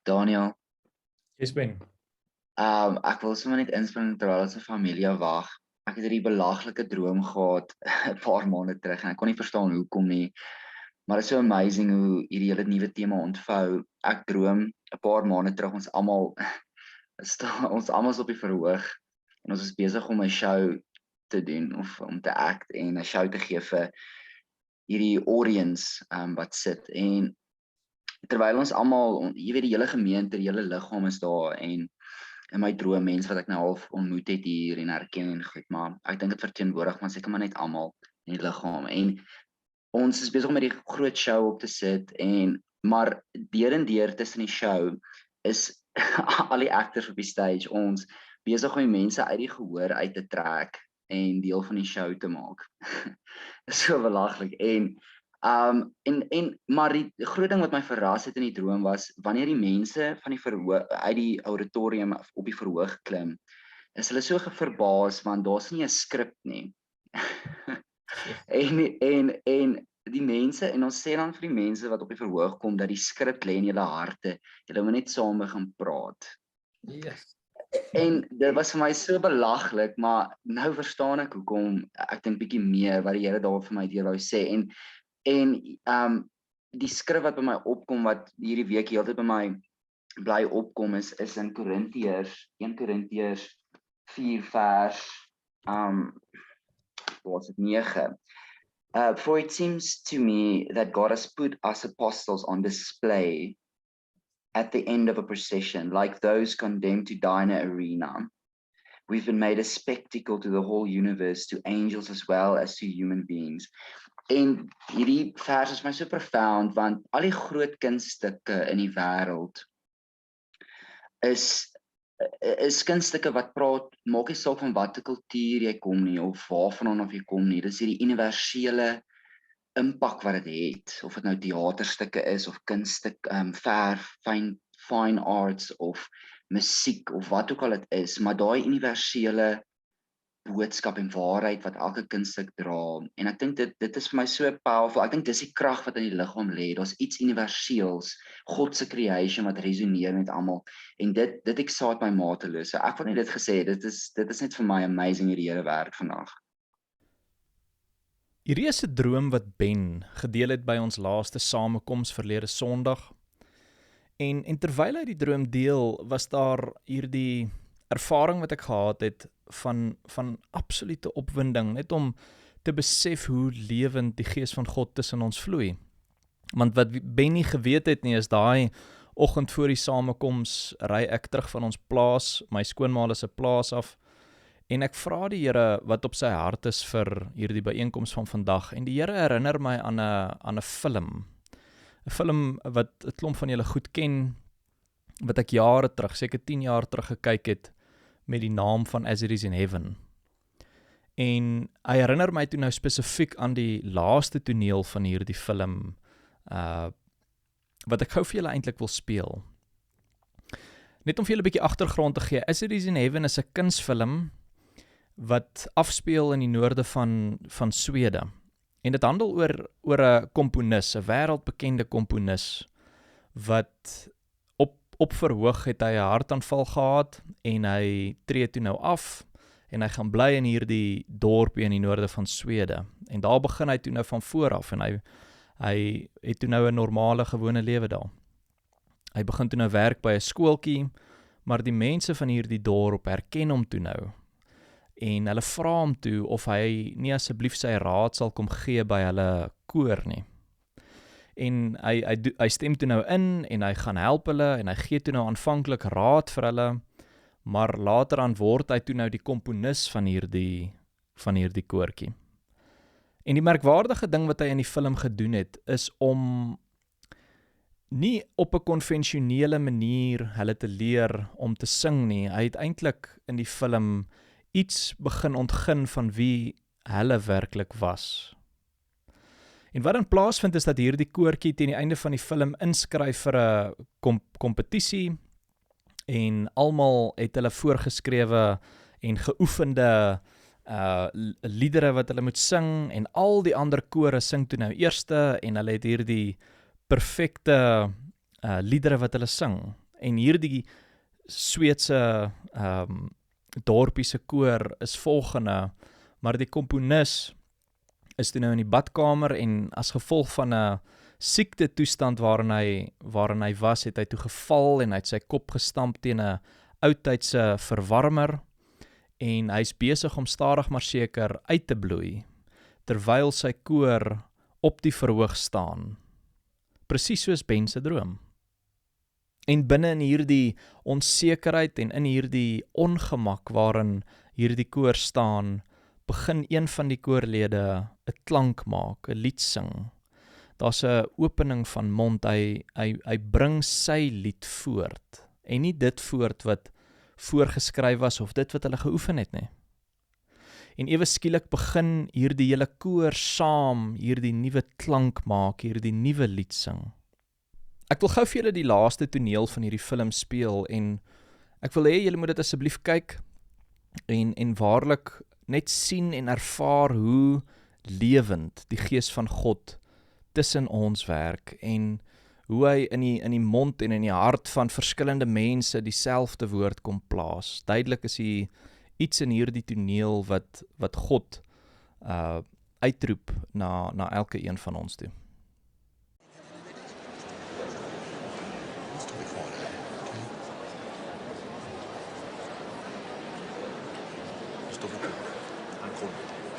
Daniel, Jy's Ben. ek wil sommer net inspring terwyl ons 'n familie wag. Ek het hierdie belaglike droom gehad 'n paar maande terug en ek kon nie verstaan hoekom nie. Maar dit is so amazing hoe hierdie hele nuwe tema ontvou. Ek droom 'n paar maande terug ons almal is op die verhoog en ons is besig om 'n show te doen of om te act en 'n show te gee vir hierdie audience wat sit en terwyl ons almal, jy weet die hele gemeente, die hele liggaam is daar en in my droom mense wat ek nou half ontmoet het hier en herken en goed, maar ek dink dit verteenwoordig maar seker maar net almal in die liggaam. En ons is besig om met die groot show op te sit maar deur en deur tussen die show is al die actors op die stage ons besig om die mense uit die gehoor uit te trek en deel van die show te maak. Dis so belaglik maar die groot ding wat my verras het in die droom was wanneer die mense van die verhoog uit die auditorium op die verhoog klim, is hulle so verbaas want daar's nie 'n skrip nie. En die mense en ons sê dan vir die mense wat op die verhoog kom dat die skrip lê in julle harte. Julle moet net saam begin praat. Yes. En dit was vir my so belaglik, maar nou verstaan ek hoekom. Ek dink bietjie meer wat die Here daar vir my deur wou sê en die skrif wat by my opkom wat hierdie week heeltyd by my bly opkom is in Korintiërs 1 Korintiërs 4 vers wat is dit 9. For it seems to me that God has put us apostles on display at the end of a procession, like those condemned to die in an arena. We've been made a spectacle to the whole universe, to angels as well as to human beings. En hierdie vers is my so profound want al die groot kunststukke in die wêreld is kunststukke wat praat, maak nie saak van watter kultuur jy kom nie of waarvandaan of jy kom nie. Dis hierdie universele impak wat dit het, of dit nou teaterstukke is of kunststuk, verf, fine arts of musiek of wat ook al dit is, maar daai universele boodskap en waarheid wat elke kunststuk dra. En ek dink dit is vir my so powerful. Ek dink dis die krag wat in die liggaam lê. Daar's iets universeels, God se creation wat resoneer met almal. En dit excite my mateloos. So ek wil net dit gesê, dit is net vir my amazing hoe die Here werk vandag. Hierdie is 'n droom wat Ben gedeel het by ons laaste samekoms verlede Sondag. En terwyl hy die droom deel, was daar hierdie ervaring wat ek gehad het van absolute opwinding, net om te besef hoe lewend die Gees van God tussen ons vloei. Want wat Ben nie geweet het nie, is daai oggend voor die samekoms ry ek terug van ons plaas, my skoonma se plaas af, en ek vra die Here wat op sy hart is vir hierdie byeenkoms van vandag. En die Here herinner my aan 'n film. 'n Film wat 'n klomp van julle goed ken, wat ek jare terug, seker 10 jaar terug gekyk het, met die naam van As It Is in Heaven. En hy herinner my toe nou spesifiek aan die laaste toneel van hierdie film, wat ek gou vir julle eintlik wil speel. Net om vir julle 'n bietjie agtergrond te gee, As It Is in Heaven is 'n kunsfilm wat afspeel in die noorde van Swede. En dit handel oor 'n komponis, 'n wêreldbekende komponis, wat op verhoog het hy 'n hartaanval gehad, en hy tree toe nou af, en hy gaan bly in hierdie dorpie in die noorde van Swede. En daar begin hy toe nou van voor af, en hy het toe nou 'n normale, gewone lewe daar. Hy begin toe nou werk by 'n skooltjie, maar die mense van hierdie dorp herken hom toe nou, en hulle vra hom toe of hy nie asseblief sy raad sal kom gee by hulle koor nie. En hy stem toe nou in, en hy gaan help hulle, en hy gee toe nou aanvanklik raad vir hulle, maar later aan word hy toe nou die komponis van hierdie koortjie. En die merkwaardige ding wat hy in die film gedoen het, is om nie op 'n konvensionele manier hulle te leer om te sing nie. Hy het eintlik in die film iets begin ontgin van wie hulle werklik was. En wat in plaasvind is dat hierdie koortjie teen die einde van die film inskryf vir 'n kompetisie, en almal het hulle voorgeskrewe en geoefende liedere wat hulle moet sing, en al die ander kore sing toe nou eerste, en hulle het hierdie perfekte liedere wat hulle sing. En hierdie Sweedse dorpie se koor is volgende, maar die komponis is toe nou in die badkamer en as gevolg van 'n siekte toestand waarin hy was, het hy toe geval en hy het sy kop gestamp teen 'n oudtydse verwarmer en hy's besig om stadig maar seker uit te bloei, terwyl sy koor op die verhoog staan. Presies soos Ben se droom. En binne in hierdie onsekerheid en in hierdie ongemak waarin hierdie koor staan, begin een van die koorlede 'n klank maak, 'n lied sing. Daar's 'n opening van mond, hy bring sy lied voort, en nie dit voort wat voorgeskryf was of dit wat hulle geoefen het nie. En ewe skielik begin hierdie hele koor saam hierdie nuwe klank maak, hierdie nuwe lied sing. Ek wil gou vir julle die laaste toneel van hierdie film speel en ek wil hê julle moet dit asseblief kyk en waarlik net sien en ervaar hoe lewend die Gees van God tussen ons werk en hoe hy in die mond en in die hart van verskillende mense dieselfde woord kom plaas. Duidelik is hier iets in hierdie toneel wat God uitroep na elke een van ons toe.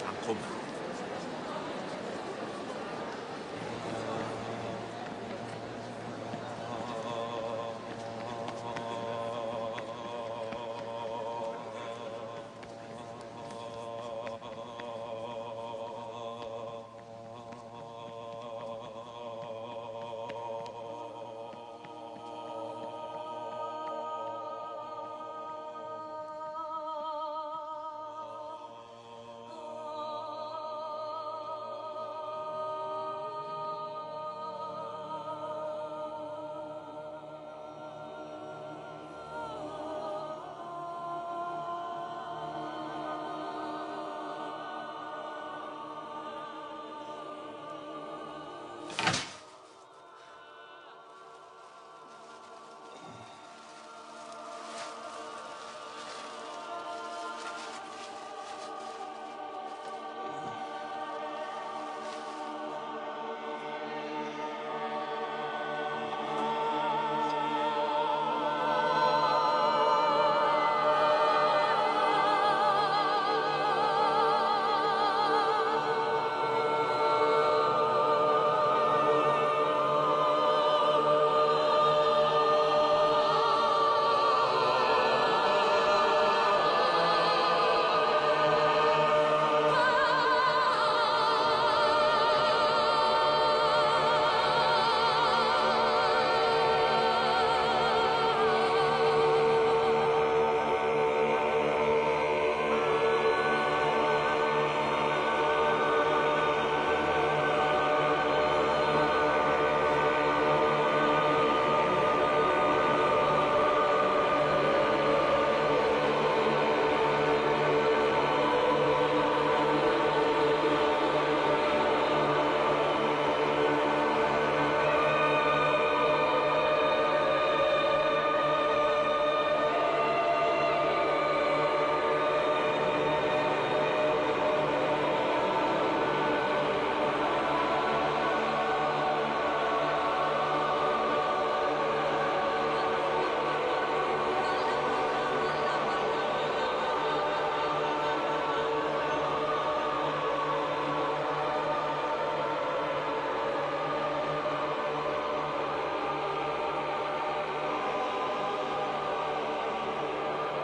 Han kommer.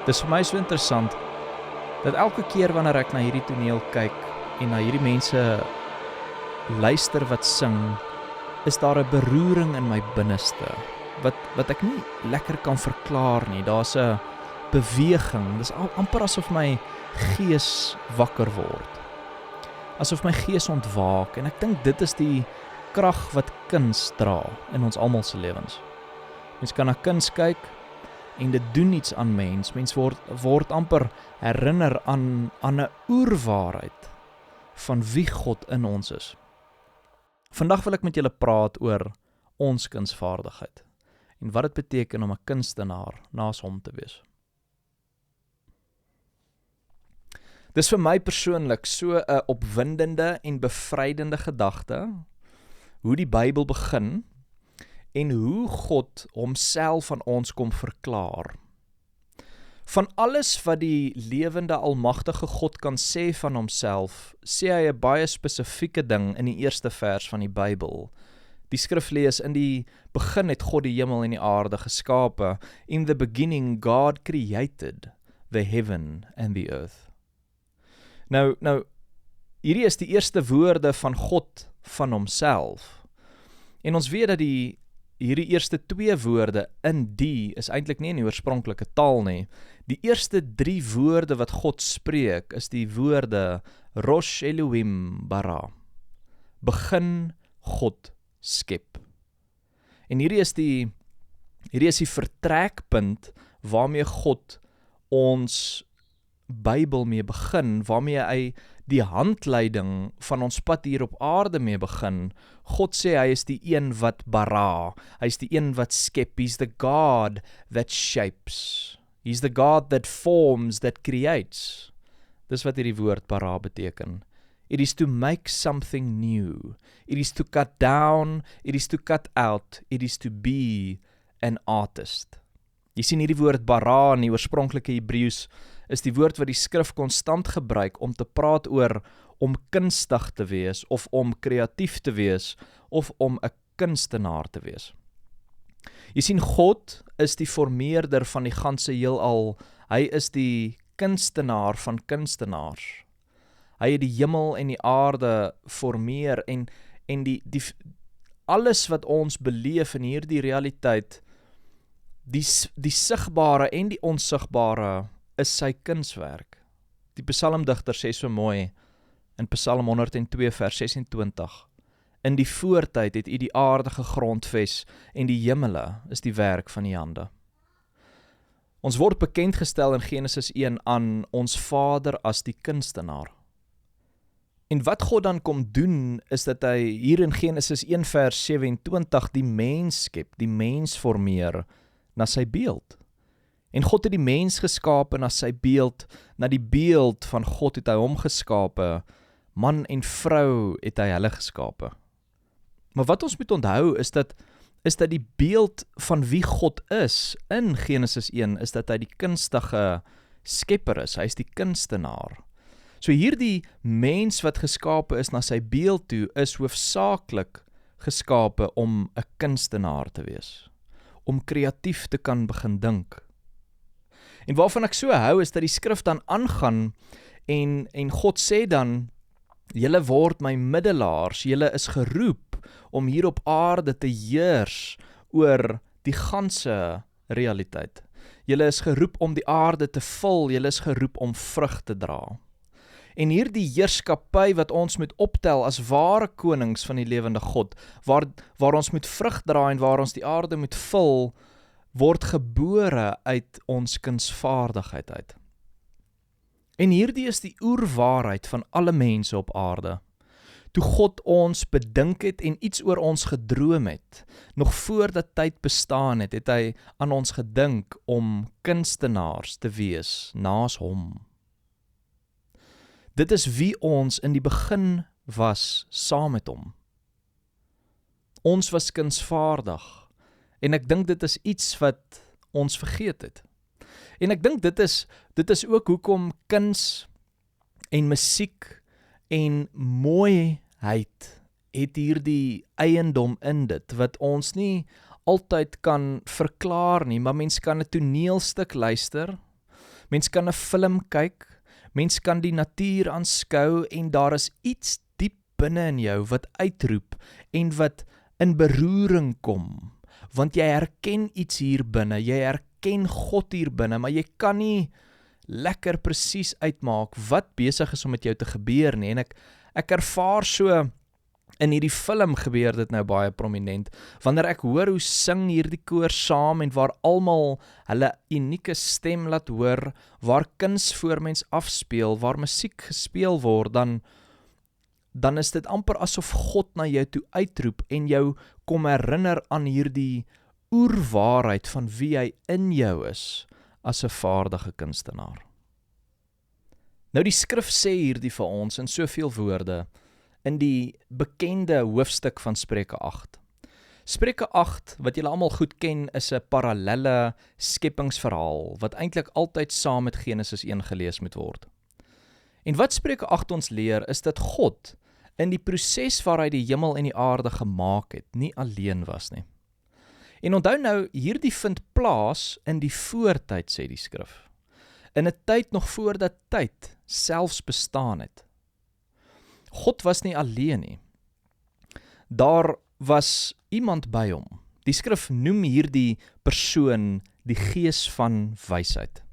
Dis vir my so interessant dat elke keer wanneer ek na hierdie toneel kyk en na hierdie mense luister wat sing, is daar 'n beroering in my binneste wat ek nie lekker kan verklaar nie. Daar's 'n beweging. Dis amper asof my gees wakker word. Asof my gees ontwaak en ek dink dit is die krag wat kuns dra in ons almal se lewens. Mens kan na kuns kyk en dit doen iets aan mens. Mens word amper herinner aan 'n oerwaarheid van wie God in ons is. Vandag wil ek met julle praat oor ons kunsvaardigheid. en wat dit beteken om 'n kunstenaar naas hom te wees. Dis vir my persoonlik so 'n opwindende en bevrydende gedagte, hoe die Bybel begin, en hoe God homself aan ons kom verklaar. Van alles wat die lewende almagtige God kan sê van homself, sê hy 'n baie spesifieke ding in die eerste vers van die Bybel. Die skrif lees, in die begin het God die hemel en die aarde geskape. In the beginning God created the heaven and the earth. Nou, hierdie is die eerste woorde van God van homself. En ons weet dat hierdie eerste 2 woorde in die is eintlik nie in die oorspronklike taal nie. Die eerste 3 woorde wat God spreek is die woorde Rosh Elohim bara. Begin God skep. En hierdie is die vertrekpunt waarmee God ons Bybel mee begin, waarmee hy die handleiding van ons pad hier op aarde mee begin. God sê hy is die een wat bara, hy is die een wat skep, he's the God that shapes, he's the God that forms, that creates. Dis wat hierdie woord bara beteken. It is to make something new, it is to cut down, it is to cut out, it is to be an artist. Jy sien hierdie woord bara in die oorspronklike Hebreëus is die woord wat die skrif konstant gebruik om te praat oor om kunstig te wees, of om kreatief te wees, of om 'n kunstenaar te wees. Jy sien, God is die vormeerder van die ganse heelal, hy is die kunstenaar van kunstenaars. Hy het die hemel en die aarde formeer, en alles wat ons beleef in hierdie realiteit, die sigbare en die onsigbare, is sy kunswerk. Die psalmdigter sê so mooi in Psalm 102 vers 26, in die voortyd het U die aarde gegrondves en die hemele is die werk van U hande. Ons word bekendgestel in Genesis 1 aan ons Vader as die kunstenaar. En wat God dan kom doen, is dat hy hier in Genesis 1 vers 27 die mens skep, die mens formeer na sy beeld. En God het die mens geskape na sy beeld, na die beeld van God het hy hom geskape, man en vrou het hy hulle geskape. Maar wat ons moet onthou is dat die beeld van wie God is in Genesis 1, is dat hy die kunstige skepper is, hy is die kunstenaar. So hierdie mens wat geskape is na sy beeld toe, is hoofsaaklik geskape om 'n kunstenaar te wees, om kreatief te kan begin dink. En waarvan ek so hou, is dat die skrif dan aangaan, en God sê dan, julle word my middelaars, julle is geroep om hier op aarde te heers oor die ganse realiteit. Julle is geroep om die aarde te vul, julle is geroep om vrug te dra. En hierdie heerskappy wat ons moet optel as ware konings van die lewende God, waar ons moet vrug dra en waar ons die aarde moet vul, word gebore uit ons kunsvaardigheid uit. En hierdie is die oerwaarheid van alle mense op aarde. Toe God ons bedink het en iets oor ons gedroom het, nog voordat tyd bestaan het, het hy aan ons gedink om kunstenaars te wees naas hom. Dit is wie ons in die begin was saam met hom. Ons was kunsvaardig, en ek dink dit is iets wat ons vergeet het. En ek dink dit is ook hoekom kuns en musiek en mooiheid het hierdie eiendom in dit, wat ons nie altyd kan verklaar nie, maar mens kan 'n toneelstuk luister, mens kan 'n film kyk, mens kan die natuur aanskou, en daar is iets diep binne in jou wat uitroep, en wat in beroering kom, want jy herken iets hier binne, jy herken God hier binne, maar jy kan nie lekker presies uitmaak wat besig is om met jou te gebeur nie, en ek ervaar so, in hierdie film gebeur dit nou baie prominent, wanneer ek hoor hoe sing hierdie koor saam, en waar almal hulle unieke stem laat hoor, waar kuns voor mens afspeel, waar musiek gespeel word, dan is dit amper asof God na jou toe uitroep, en jou kom herinner aan hierdie oerwaarheid van wie hy in jou is as 'n vaardige kunstenaar. Nou die skrif sê hierdie vir ons in soveel woorde in die bekende hoofstuk van Spreuke 8. Spreuke 8, wat julle almal goed ken, is 'n parallelle skepingsverhaal wat eintlik altyd saam met Genesis 1 gelees moet word. En wat Spreuke 8 ons leer is dat God in die proses waar hy die hemel en die aarde gemaak het, nie alleen was nie. En onthou nou, hierdie vind plaas in die voortyd, sê die skrif. In 'n tyd nog voordat tyd selfs bestaan het. God was nie alleen nie. Daar was iemand by hom. Die skrif noem hierdie persoon die gees van wysheid.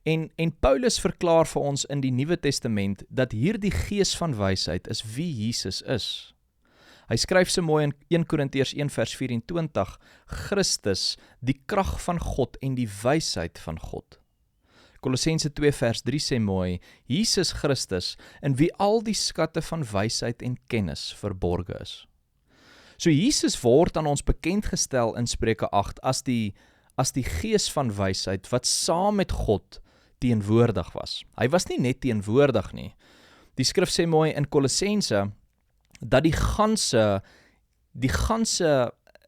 En Paulus verklaar vir ons in die Nuwe Testament dat hierdie gees van wysheid is wie Jesus is. Hy skryf so mooi in 1 Korintiërs 1 vers 24, Christus, die krag van God en die wysheid van God. Kolossense 2 vers 3 sê mooi, Jesus Christus, in wie al die skatte van wysheid en kennis verborge is. So Jesus word aan ons bekendgestel in Spreuke 8 as die gees van wysheid wat saam met God teenwoordig was. Hy was nie net teenwoordig nie. Die skrif sê mooi in Kolossense dat die ganse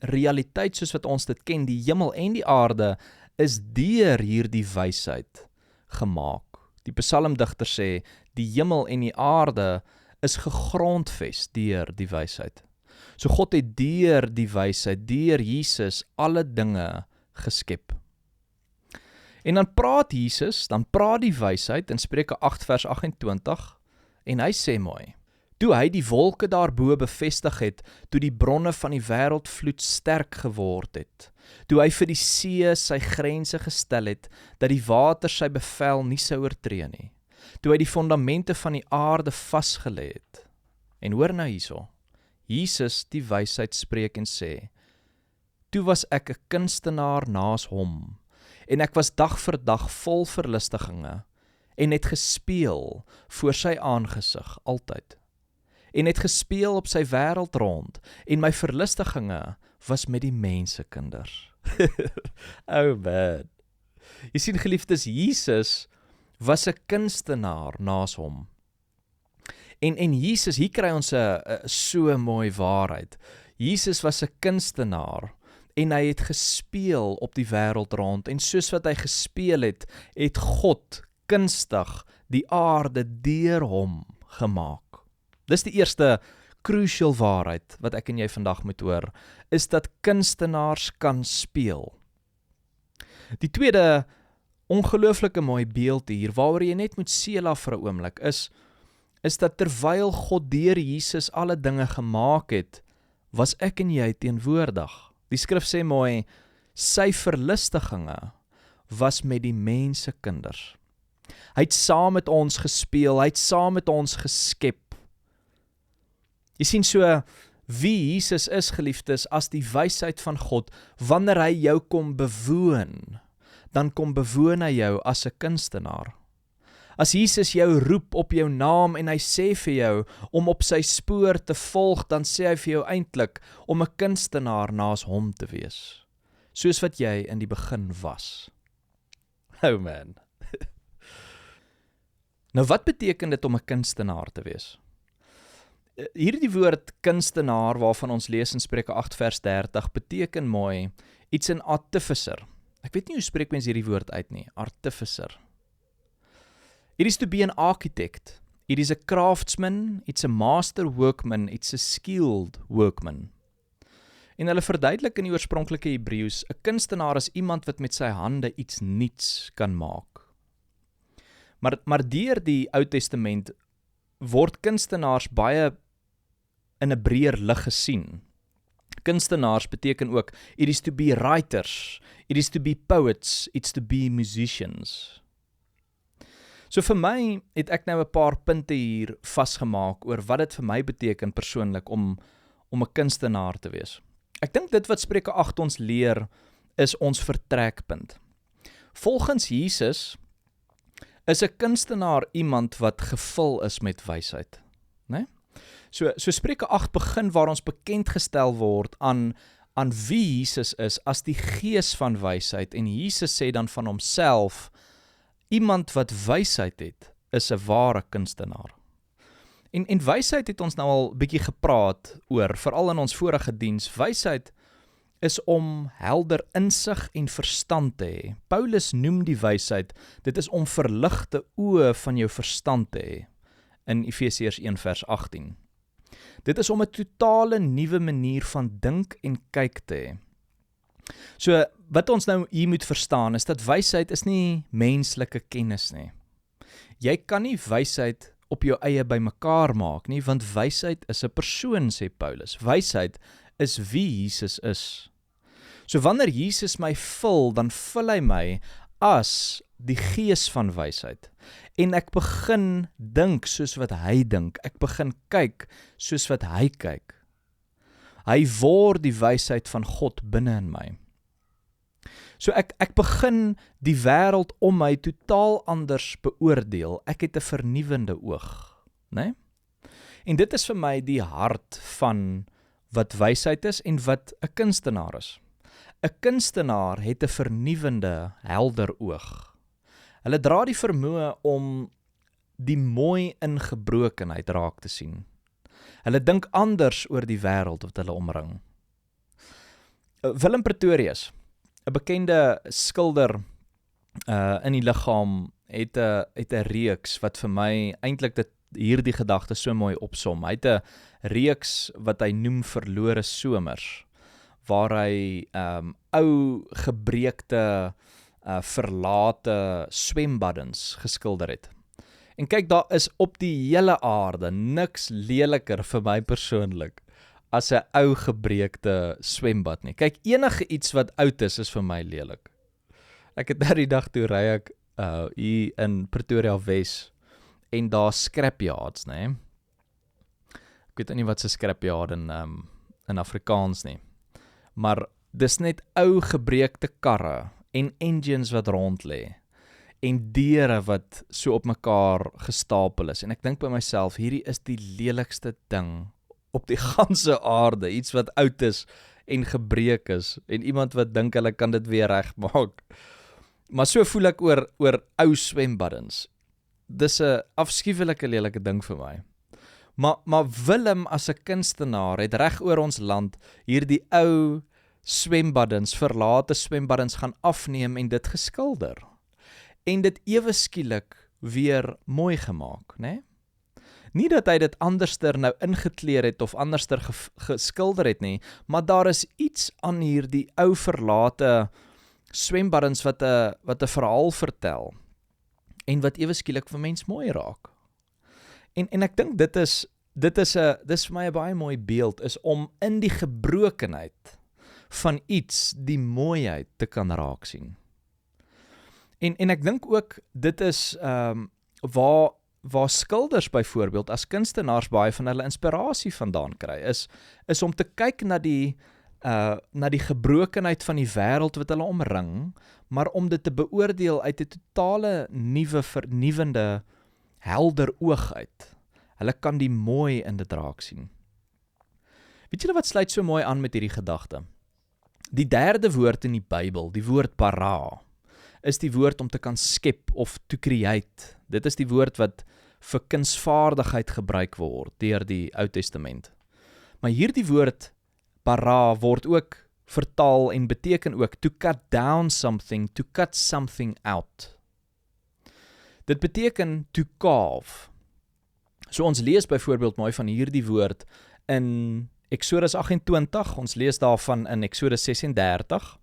realiteit soos wat ons dit ken, die hemel en die aarde, is deur hierdie wysheid gemaak. Die psalmdigter sê, die hemel en die aarde is gegrondves deur die wysheid. So God het deur die wysheid, deur Jesus, alle dinge geskep. En dan praat die wysheid in Spreuke 8 vers 28, en hy sê mooi, toe hy die wolke daarbo bevestig het, toe die bronne van die wêreldvloed sterk geword het, toe hy vir die see sy grense gestel het, dat die water sy bevel nie sou oortree nie, toe hy die fondamente van die aarde vasgelê het. En hoor nou hierso, Jesus die wysheid spreek en sê, toe was ek 'n kunstenaar naas hom, en ek was dag vir dag vol verlustigings, en het gespeel voor sy aangesig altyd, en het gespeel op sy wêreld rond, en my verlustigings was met die mensekinders. Oh man. Jy sien geliefdes, Jesus was 'n kunstenaar naas hom. En Jesus, hier kry ons 'n so mooi waarheid. Jesus was 'n kunstenaar, en hy het gespeel op die wêreld rond, en soos wat hy gespeel het, het God kunstig die aarde deur hom gemaak. Dis die eerste crucial waarheid wat ek en jy vandag moet hoor, is dat kunstenaars kan speel. Die tweede ongelooflike mooi beeld hier, waaroor jy net moet seela vir 'n oomblik, is dat terwyl God deur Jesus alle dinge gemaak het, was ek en jy teenwoordig. Die skrif sê mooi, sy verlustigings was met die mensekinders. Hy het saam met ons gespeel, hy het saam met ons geskep. Jy sien so, wie Jesus is, geliefdes, as die wysheid van God, wanneer hy jou kom bewoon, dan kom bewoon hy jou as 'n kunstenaar. As Jesus jou roep op jou naam en hy sê vir jou om op sy spoor te volg, dan sê hy vir jou eintlik om 'n kunstenaar naas hom te wees, soos wat jy in die begin was. Oh man. Nou wat beteken dit om 'n kunstenaar te wees? Hierdie woord kunstenaar waarvan ons lees in Spreuke 8 vers 30 beteken mooi iets in artificer. Ek weet nie hoe spreek mens hierdie woord uit nie, artificer. It is to be an architect. It is a craftsman, it's a master workman, it's a skilled workman. En hulle verduidelik in die oorspronklike Hebreëus, 'n kunstenaar is iemand wat met sy hande iets nuuts kan maak. Maar deur die Ou Testament word kunstenaars baie in 'n breër lig gesien. Kunstenaars beteken ook, it is to be writers, it is to be poets, it's to be musicians. So vir my het ek nou 'n paar punte hier vasgemaak oor wat dit vir my beteken persoonlik om 'n kunstenaar te wees. Ek dink dit wat Spreuke 8 ons leer is ons vertrekpunt. Volgens Jesus is 'n kunstenaar iemand wat gevul is met wysheid, né? So Spreuke 8 begin waar ons bekend gestel word aan aan wie Jesus is as die gees van wysheid, en Jesus sê dan van homself, iemand wat wysheid het, is 'n ware kunstenaar. En wysheid het ons nou al bietjie gepraat oor, veral in ons vorige diens. Wysheid is om helder insig en verstand te hê. Paulus noem die wysheid, dit is om verligte oë van jou verstand te hê, in Efesiërs 1 vers 18. Dit is om 'n totale nuwe manier van dink en kyk te hê. So, wat ons nou hier moet verstaan, is dat wysheid is nie menslike kennis nie. Jy kan nie wysheid op jou eie bymekaar maak nie, want wysheid is 'n persoon, sê Paulus. Wysheid is wie Jesus is. So wanneer Jesus my vul, dan vul hy my as die gees van wysheid. En ek begin dink soos wat hy dink. Ek begin kyk soos wat hy kyk. Hy word die wysheid van God binne in my. So ek begin die wêreld om my totaal anders beoordeel. Ek het 'n vernuwende oog, né? En dit is vir my die hart van wat wysheid is en wat 'n kunstenaar is. 'n Kunstenaar het 'n vernuwende, helder oog. Hulle dra die vermoë om die mooi in gebrokenheid raak te sien. Hulle dink anders oor die wêreld wat hulle omring. Willem Pretorius, 'n bekende skilder in die liggaam, het 'n reeks wat vir my eintlik hierdie gedagte so mooi opsom. Hy het 'n reeks wat hy noem Verlore Somers, waar hy ou gebreekte verlate swembaddens geskilder het. En kyk, daar is op die hele aarde niks leliker vir my persoonlik as 'n ou gebreekte swembad nie. Kyk, enige iets wat oud is vir my lelik. Ek het nou die dag toe ry ek hier in Pretoria Wes en daar scrapyards, né? Ek weet nie wat se scrapyard in Afrikaans nie. Maar dis net ou gebreekte karre en engines wat rond lê en deure wat so op mekaar gestapel is. En ek dink by myself, hierdie is die lelikste ding op die ganse aarde, iets wat oud is en gebreek is, en iemand wat dink hulle kan dit weer regmaak. Maar so voel ek oor ou swembaddens. Dis 'n afskuwelike lelike ding vir my. Maar Willem as 'n kunstenaar het reg oor ons land hierdie ou swembaddens, verlate swembaddens gaan afneem en dit geskilder. En dit ewe skielik weer mooi gemaak, né? Nie dat hy dit anderster nou ingekleer het of anderster geskilder het nie, maar daar is iets aan hierdie ou verlate swembaddens wat 'n verhaal vertel en wat ewe skielik vir mens mooi raak. En ek dink dis vir my 'n baie mooi beeld, is om in die gebrokenheid van iets die mooiheid te kan raak sien. En ek dink ook dit is waar skilders byvoorbeeld as kunstenaars baie van hulle inspirasie vandaan kry, is om te kyk na die gebrokenheid van die wêreld wat hulle omring, maar om dit te beoordeel uit 'n totale nuwe, vernuwende, helder oog uit. Hulle kan die mooi in dit raak sien. Weet julle wat sluit so mooi aan met hierdie gedagte? Die derde woord in die Bybel, die woord bara, is die woord om te kan skep of to create. Dit is die woord wat vir kunsvaardigheid gebruik word deur die Ou Testament. Maar hierdie woord bara word ook vertaal en beteken ook to cut down something, to cut something out. Dit beteken to carve. So ons lees byvoorbeeld mooi van hierdie woord in Eksodus 28, ons lees daarvan in Eksodus 36,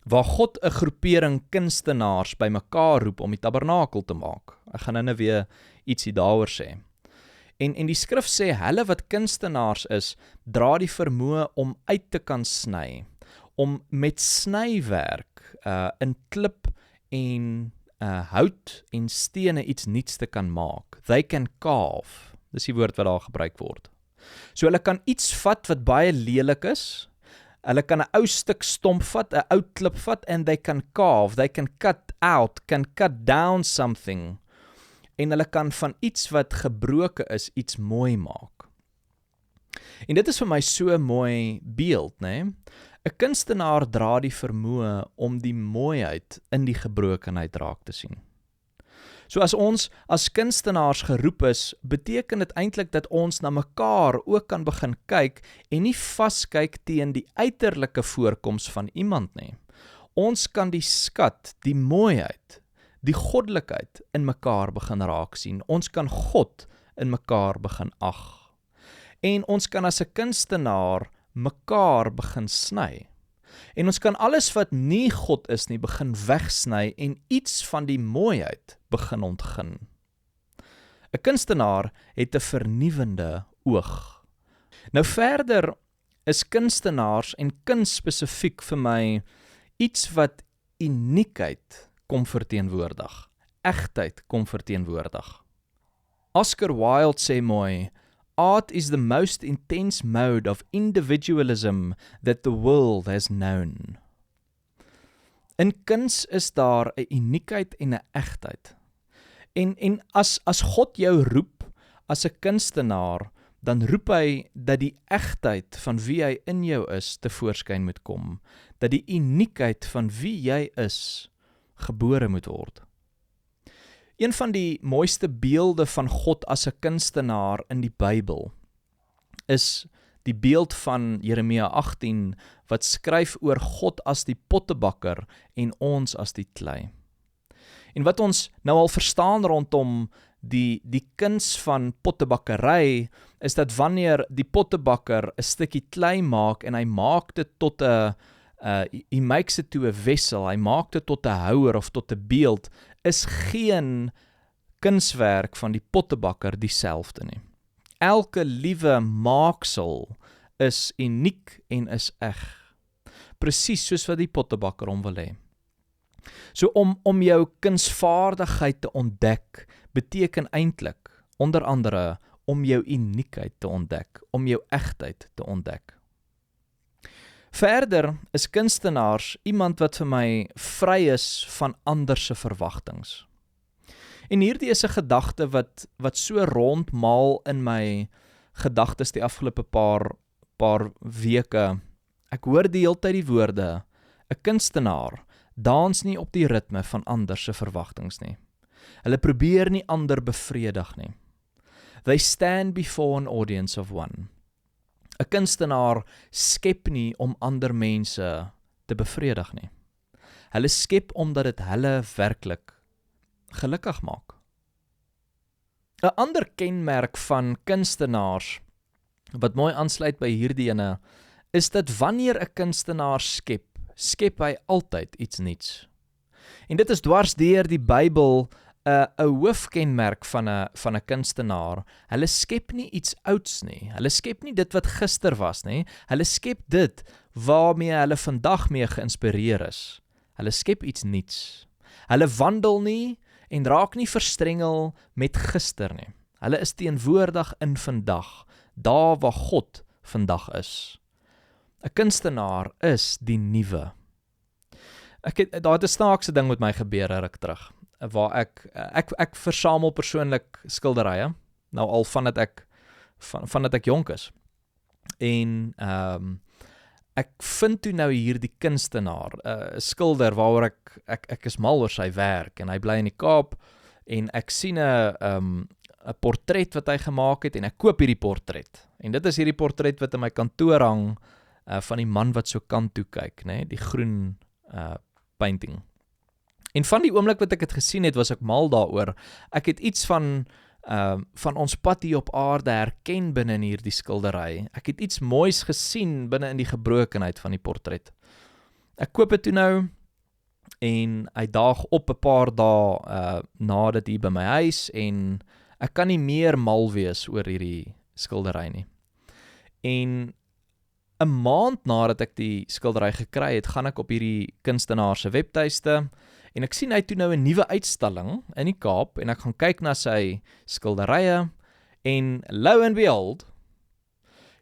waar God 'n groepering kunstenaars bymekaar roep om die tabernakel te maak. Ek gaan nou weer ietsie daaroor sê. En die skrif sê, hulle wat kunstenaars is, dra die vermoë om uit te kan sny, om met snywerk in klip en hout en stene iets nuuts te kan maak. They can carve. Dis die woord wat daar gebruik word. So hulle kan iets vat wat baie lelik is, hulle kan 'n ou stuk stomp vat, 'n ou klip vat, and they can carve, they can cut out, can cut down something, en hulle kan van iets wat gebroke is, iets mooi maak. En dit is vir my so 'n mooi beeld, né? 'n Kunstenaar dra die vermoë om die mooiheid in die gebrokenheid raak te sien. So as ons as kunstenaars geroep is, beteken dit eintlik dat ons na mekaar ook kan begin kyk en nie vaskyk teen die uiterlike voorkoms van iemand nie. Ons kan die skat, die mooiheid, die goddelikheid in mekaar begin raak sien. Ons kan God in mekaar begin ag. En ons kan as 'n kunstenaar mekaar begin sny. En ons kan alles wat nie God is nie begin wegsny en iets van die mooiheid begin ontgin. 'n Kunstenaar het 'n vernuwende oog. Nou verder is kunstenaars en kuns spesifiek vir my iets wat uniekheid kom verteenwoordig, egtheid kom verteenwoordig. Oscar Wilde sê mooi, "Art is the most intense mode of individualism that the world has known." In kuns is daar 'n uniekheid en 'n egtheid. En as God jou roep as 'n kunstenaar, dan roep hy dat die egtheid van wie hy in jou is tevoorskyn moet kom, dat die uniekheid van wie jy is gebore moet word. Een van die mooiste beelde van God as 'n kunstenaar in die Bybel is die beeld van Jeremia 18 wat skryf oor God as die pottebakker en ons as die klei. En wat ons nou al verstaan rondom die kuns van pottebakkery is dat wanneer die pottebakker 'n stukkie klei maak en hy maak dit tot 'n he makes it to a vessel, hy maak dit tot 'n houer of tot 'n beeld, is geen kunswerk van die pottebakker dieselfde nie. Elke liewe maaksel is uniek en is eg. Presies soos wat die pottebakker hom wil hê. So om jou kunsvaardigheid te ontdek, beteken eintlik, onder andere, om jou uniekheid te ontdek, om jou egtheid te ontdek. Verder is kunstenaars iemand wat vir my vry is van ander se verwagtinge. En hierdie is 'n gedagte wat so rondmaal in my gedagtes die afgelope paar weke. Ek hoor die hele tyd die woorde, 'n kunstenaar dans nie op die ritme van ander se verwagtinge nie. Hulle probeer nie ander bevredig nie. They stand before an audience of one. 'n Kunstenaar skep nie om ander mense te bevredig nie. Hulle skep omdat dit hulle werklik gelukkig maak. 'n Ander kenmerk van kunstenaars wat mooi aansluit by hierdie ene is dat wanneer 'n kunstenaar skep hy altyd iets nuuts. En dit is dwars deur die Bybel 'n hoofkenmerk van 'n kunstenaar. Hulle skep nie iets ouds nie. Hulle skep nie dit wat gister was nie. Hulle skep dit waarmee hulle vandag mee geïnspireer is. Hulle skep iets nuuts. Hulle wandel nie en raak nie verstrengel met gister nie. Hulle is teenwoordig in vandag, daar waar God vandag is. 'n Kunstenaar is die nuwe. Daar het 'n snaakse ding met my gebeur ruk terug, waar ek versamel persoonlik skilderye, nou al vandat ek jonk is. En ek vind toe nou hier die kunstenaar, 'n skilder waaroor ek is mal oor sy werk en hy bly in die Kaap en ek sien 'n portret wat hy gemaak het en ek koop hierdie portret. En dit is hierdie portret wat in my kantoor hang van die man wat so kant toe kyk, né, die groen painting. En van die oomblik wat ek het gesien het, was ek mal daaroor. Ek het iets van ons pad hier op aarde herken binne in hierdie skildery. Ek het iets moois gesien binne in die gebrokenheid van die portret. Ek koop dit toe nou en hy daag op 'n paar dae na dit hier by my huis en ek kan nie meer mal wees oor hierdie skildery nie. En 'n maand nadat ek die skildery gekry het, gaan ek op hierdie kunstenaar se webtuiste en ek sien hy toe nou 'n nuwe uitstalling in die Kaap en ek gaan kyk na sy skilderye en lo and behold,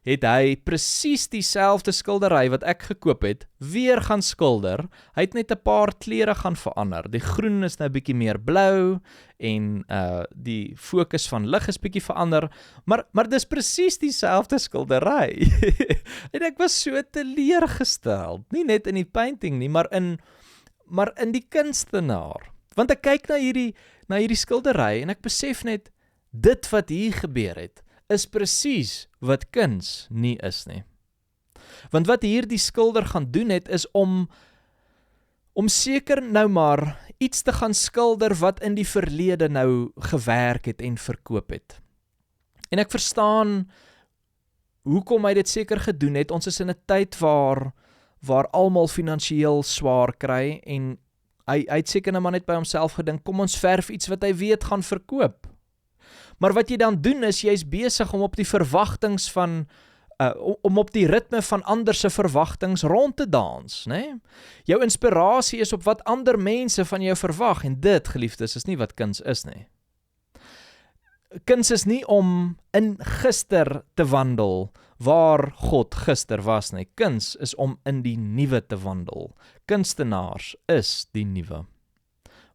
het hy presies dieselfde skildery wat ek gekoop het, weer gaan skilder. Hy het net 'n paar kleure gaan verander. Die groen is nou 'n bietjie meer blou en die fokus van lig is bietjie verander, maar dis presies dieselfde skildery. En ek was so teleurgestel, nie net in die painting nie, maar in die kunstenaar. Want ek kyk na hierdie skildery en ek besef net, dit wat hier gebeur het, is presies wat kuns nie is nie. Want wat hier die skilder gaan doen het, is om seker nou maar iets te gaan skilder wat in die verlede nou gewerk het en verkoop het. En ek verstaan hoekom hy dit seker gedoen het. Ons is in 'n tyd waar almal finansiëel swaar kry en hy het seker nou maar net by homself gedink, kom ons verf iets wat hy weet gaan verkoop. Maar wat jy dan doen is, jy is besig om op die verwagtings van, om op die ritme van ander se verwagtings rond te dans, né? Jou inspirasie is op wat ander mense van jou verwag, en dit, geliefdes, is nie wat kuns is nie. Kuns is nie om in gister te wandel, waar God gister was nie. Kuns is om in die nuwe te wandel. Kunstenaars is die nuwe.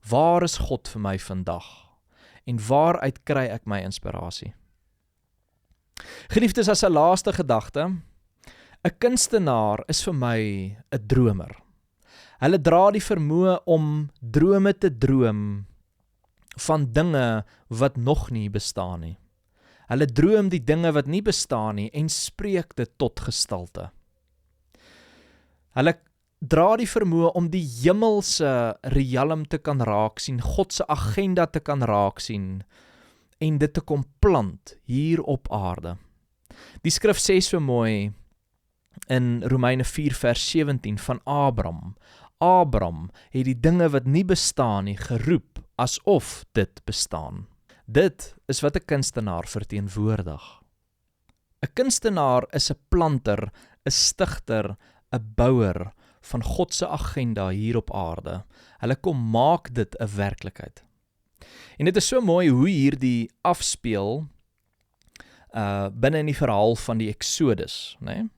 Waar is God vir my vandag? En waaruit kry ek my inspirasie? Geliefdes, as 'n laaste gedagte, 'n kunstenaar is vir my 'n dromer. Hulle dra die vermoë om drome te droom van dinge wat nog nie bestaan nie. Hulle droom die dinge wat nie bestaan nie en spreek dit tot gestalte. Hulle dra die vermoë om die hemelse realm te kan raak sien, God se agenda te kan raak sien en dit te kom plant hier op aarde. Die skrif sê so mooi in Romeine 4 vers 17 van Abraham. Abraham het die dinge wat nie bestaan nie geroep asof dit bestaan. Dit is wat 'n kunstenaar verteenwoordig. 'n Kunstenaar is 'n planter, 'n stigter, 'n bouer van God se agenda hier op aarde. Hulle kom maak dit 'n werklikheid. En dit is so mooi hoe hierdie afspeel binne in die verhaal van die Exodus, né?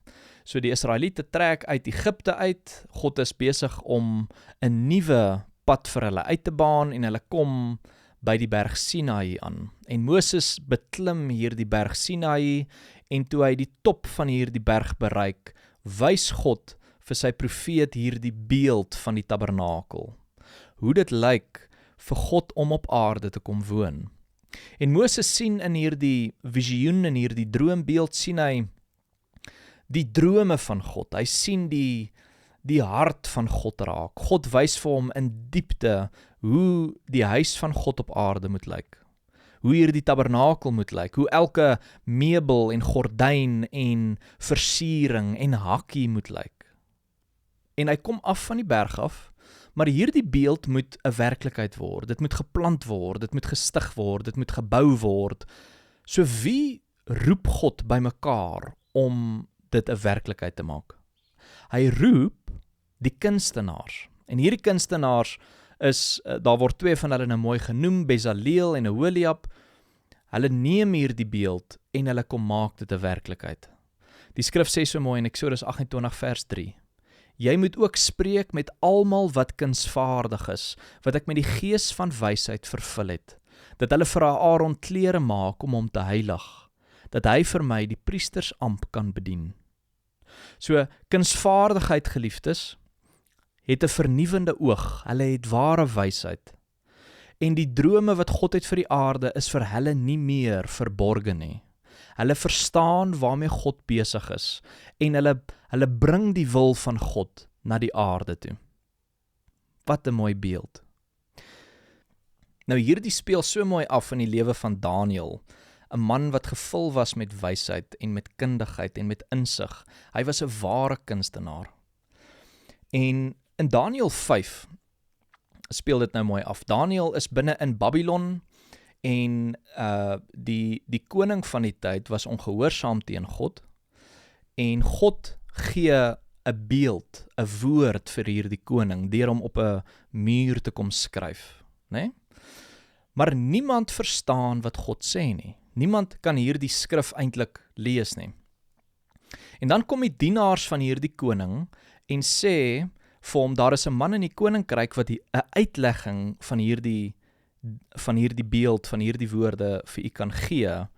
So die Israeliete trek uit Egipte uit. God is besig om 'n nuwe pad vir hulle uit te baan en hulle kom by die berg Sinaï aan. En Moses beklim hier die berg Sinaï en toe hy die top van hierdie berg bereik, wys God vir sy profeet hierdie beeld van die tabernakel. Hoe dit lyk vir God om op aarde te kom woon. En Moses sien in hierdie visioen, in hierdie droombeeld, sien hy die drome van God. Hy sien die hart van God raak. God wys vir hom in diepte hoe die huis van God op aarde moet lyk. Hoe hierdie tabernakel moet lyk. Hoe elke meubel en gordyn en versiering en hakkie moet lyk. En hy kom af van die berg af, maar hierdie beeld moet 'n werklikheid word. Dit moet geplant word, dit moet gestig word, dit moet gebou word. So wie roep God bymekaar om dit 'n werklikheid te maak? Hy roep die kunstenaars. En hierdie kunstenaars is, daar word twee van hulle nou mooi genoem, Bezaleel en Oholiab. Hulle neem hierdie beeld en hulle kom maak dit 'n werklikheid. Die skrif sê so mooi in Eksodus 28 vers 3. Jy moet ook spreek met almal wat kunsvaardig is, wat ek met die gees van wysheid vervul het, dat hulle vir Aaron klere maak om hom te heilig, dat hy vir my die priestersamp kan bedien. So, kunsvaardigheid, geliefdes, het 'n vernuwende oog, hulle het ware wysheid. En die drome wat God het vir die aarde is vir hulle nie meer verborgen nie. Hulle verstaan waarmee God besig is en hulle bring die wil van God na die aarde toe. Wat 'n mooi beeld. Nou hierdie speel so mooi af in die lewe van Daniël, 'n man wat gevul was met wysheid en met kundigheid en met insig. Hy was 'n ware kunstenaar. En in Daniël 5 speel dit nou mooi af. Daniël is binne in Babylon en die koning van die tyd was ongehoorsaam teen God en God gee 'n beeld, 'n woord vir hierdie koning deur hom op 'n muur te kom skryf, né? Maar niemand verstaan wat God sê nie. Niemand kan hierdie skrif eintlik lees nie. En dan kom die dienaars van hierdie koning en sê vir hom, daar is 'n man in die koninkryk wat 'n uitlegging van hierdie beeld, van hierdie woorde vir u kan gee.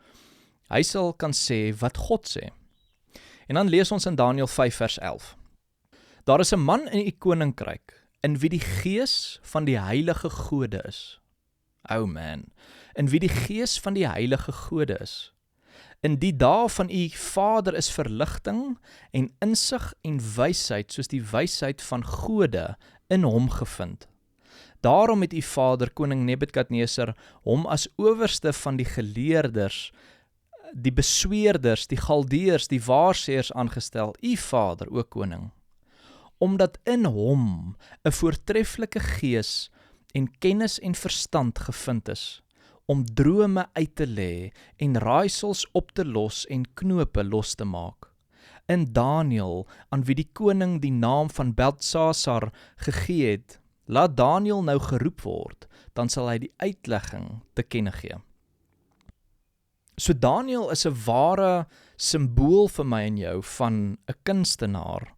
Hy sal kan sê wat God sê. En dan lees ons in Daniël 5 vers 11. Daar is 'n man in u koninkryk, in wie die gees van die heilige gode is. Oh man, in wie die gees van die heilige gode is. In die dae van u Vader is verligting en insig en wysheid, soos die wysheid van gode in hom gevind. Daarom het u Vader, koning Nebukadneser, hom as owerste van die geleerders, die besweerders, die galdeers, die waarsêers aangestel, u Vader, o koning. Omdat in hom 'n voortreffelike gees en kennis en verstand gevind is, om drome uit te lê en raaisels op te los en knope los te maak. In Daniël, aan wie die koning die naam van Beltsasar gegee het, laat Daniël nou geroep word, dan sal hy die uitlegging te kenne gee. So Daniël is 'n ware simbool vir my en jou van 'n kunstenaar,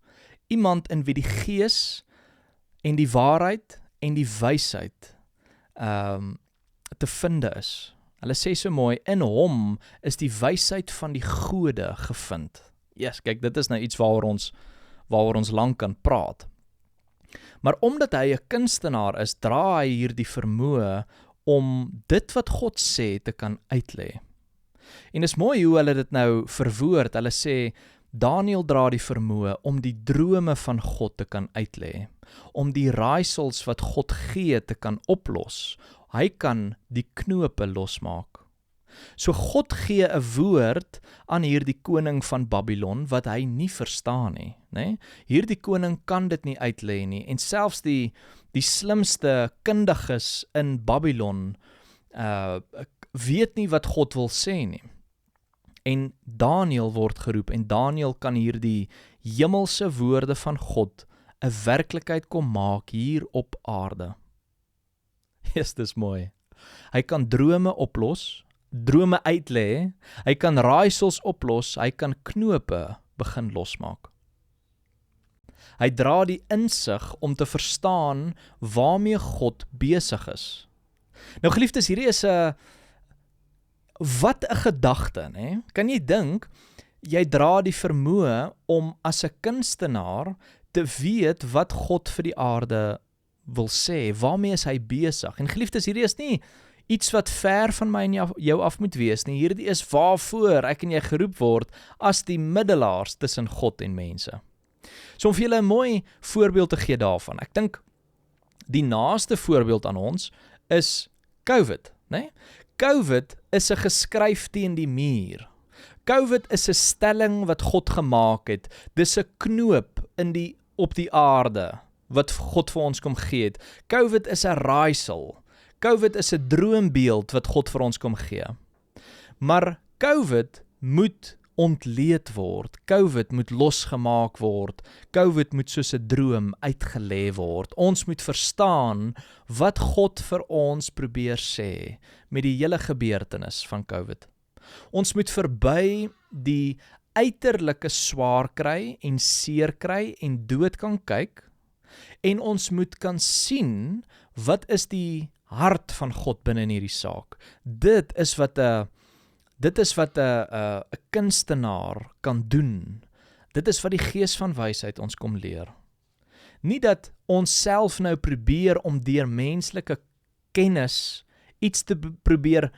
iemand in wie die gees en die waarheid en die wysheid te finde is. Hulle sê so mooi, in hom is die wysheid van die gode gevind. Yes, kyk, dit is nou iets waaroor ons lank kan praat. Maar omdat hy 'n kunstenaar is, dra hy hierdie vermoë om dit wat God sê te kan uitlê. En is mooi hoe hulle dit nou verwoord. Hulle sê, Daniël dra die vermoë om die drome van God te kan uitlê, om die raaisels wat God gee te kan oplos. Hy kan die knope losmaak. So God gee 'n woord aan hierdie koning van Babylon wat hy nie verstaan nie, né? Hierdie koning kan dit nie uitlê nie, en selfs die slimste kundiges in Babylon weet nie wat God wil sê nie. En Daniël word geroep, en Daniël kan hierdie hemelse woorde van God 'n werklikheid kom maak hier op aarde. Yes, dis mooi. Hy kan drome oplos, drome uitlê, hy kan raaisels oplos, hy kan knope begin losmaak. Hy dra die insig om te verstaan waarmee God besig is. Nou geliefdes, hierdie is wat 'n gedagte, né? Kan jy dink, jy dra die vermoë om as 'n kunstenaar te weet wat God vir die aarde wil sê, waarmee is hy besig? En geliefdes, hierdie is nie iets wat ver van my en jou af moet wees nie. Hierdie is waarvoor ek en jy geroep word as die middelaars tussen God en mense. So om vir julle 'n mooi voorbeeld te gee daarvan. Ek dink die naaste voorbeeld aan ons is COVID, né? COVID is 'n geskryf teen die muur. COVID is 'n stelling wat God gemaak het. Dis 'n knoop op die aarde wat God vir ons kom gee het. COVID is 'n raaisel. COVID is 'n droombeeld wat God vir ons kom gee. Maar COVID moet ontleed word. COVID moet losgemaak word. COVID moet soos 'n droom uitgelê word. Ons moet verstaan wat God vir ons probeer sê met die hele gebeurtenis van COVID. Ons moet verby die uiterlike swaar kry en seer kry en dood kan kyk, en ons moet kan sien wat is die hart van God binne in hierdie saak. Dit is wat 'n kunstenaar kan doen. Dit is wat die gees van wysheid ons kom leer. Nie dat ons self nou probeer om deur menslike kennis iets te probeer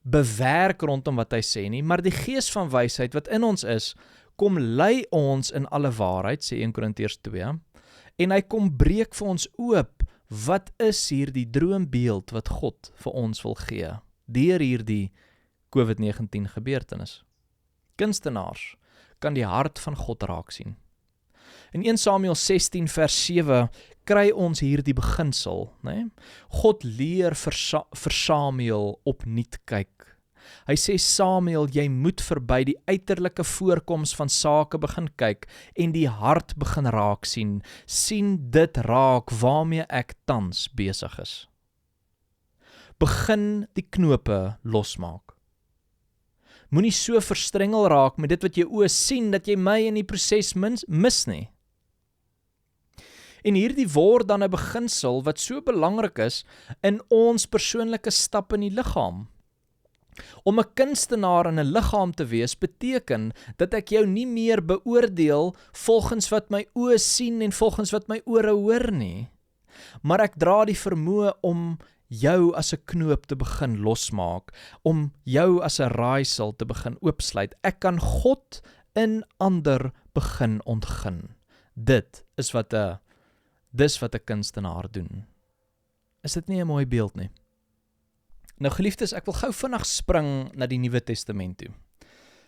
bewerk rondom wat hy sê nie, maar die gees van wysheid wat in ons is, kom lei ons in alle waarheid, sê 1 Korintiërs 2, en hy kom breek vir ons oop, wat is hierdie droombeeld wat God vir ons wil gee, deur hierdie COVID-19 gebeurtenis. Kunstenaars kan die hart van God raak sien. In 1 Samuel 16 vers 7 kry ons hierdie beginsel, né? God leer vir Samuel opnuut kyk. Hy sê, Samuel, jy moet verby die uiterlike voorkoms van sake begin kyk en die hart begin raak sien. Sien dit raak waarmee ek tans besig is. Begin die knope losmaak. Moenie so verstrengel raak met dit wat jou oë sien, dat jy my in die proses mis nie. En hierdie word dan 'n beginsel wat so belangrik is in ons persoonlike stap in die liggaam. Om 'n kunstenaar in 'n liggaam te wees beteken dat ek jou nie meer beoordeel volgens wat my oë sien en volgens wat my ore hoor nie. Maar ek dra die vermoë om jou as 'n knoop te begin losmaak, om jou as 'n raaisel te begin oopsluit. Ek kan God in ander begin ontgin. Dis wat 'n kunstenaar doen. Is dit nie 'n mooi beeld nie? Nou geliefdes, ek wil gou vinnig spring na die Nuwe Testament toe.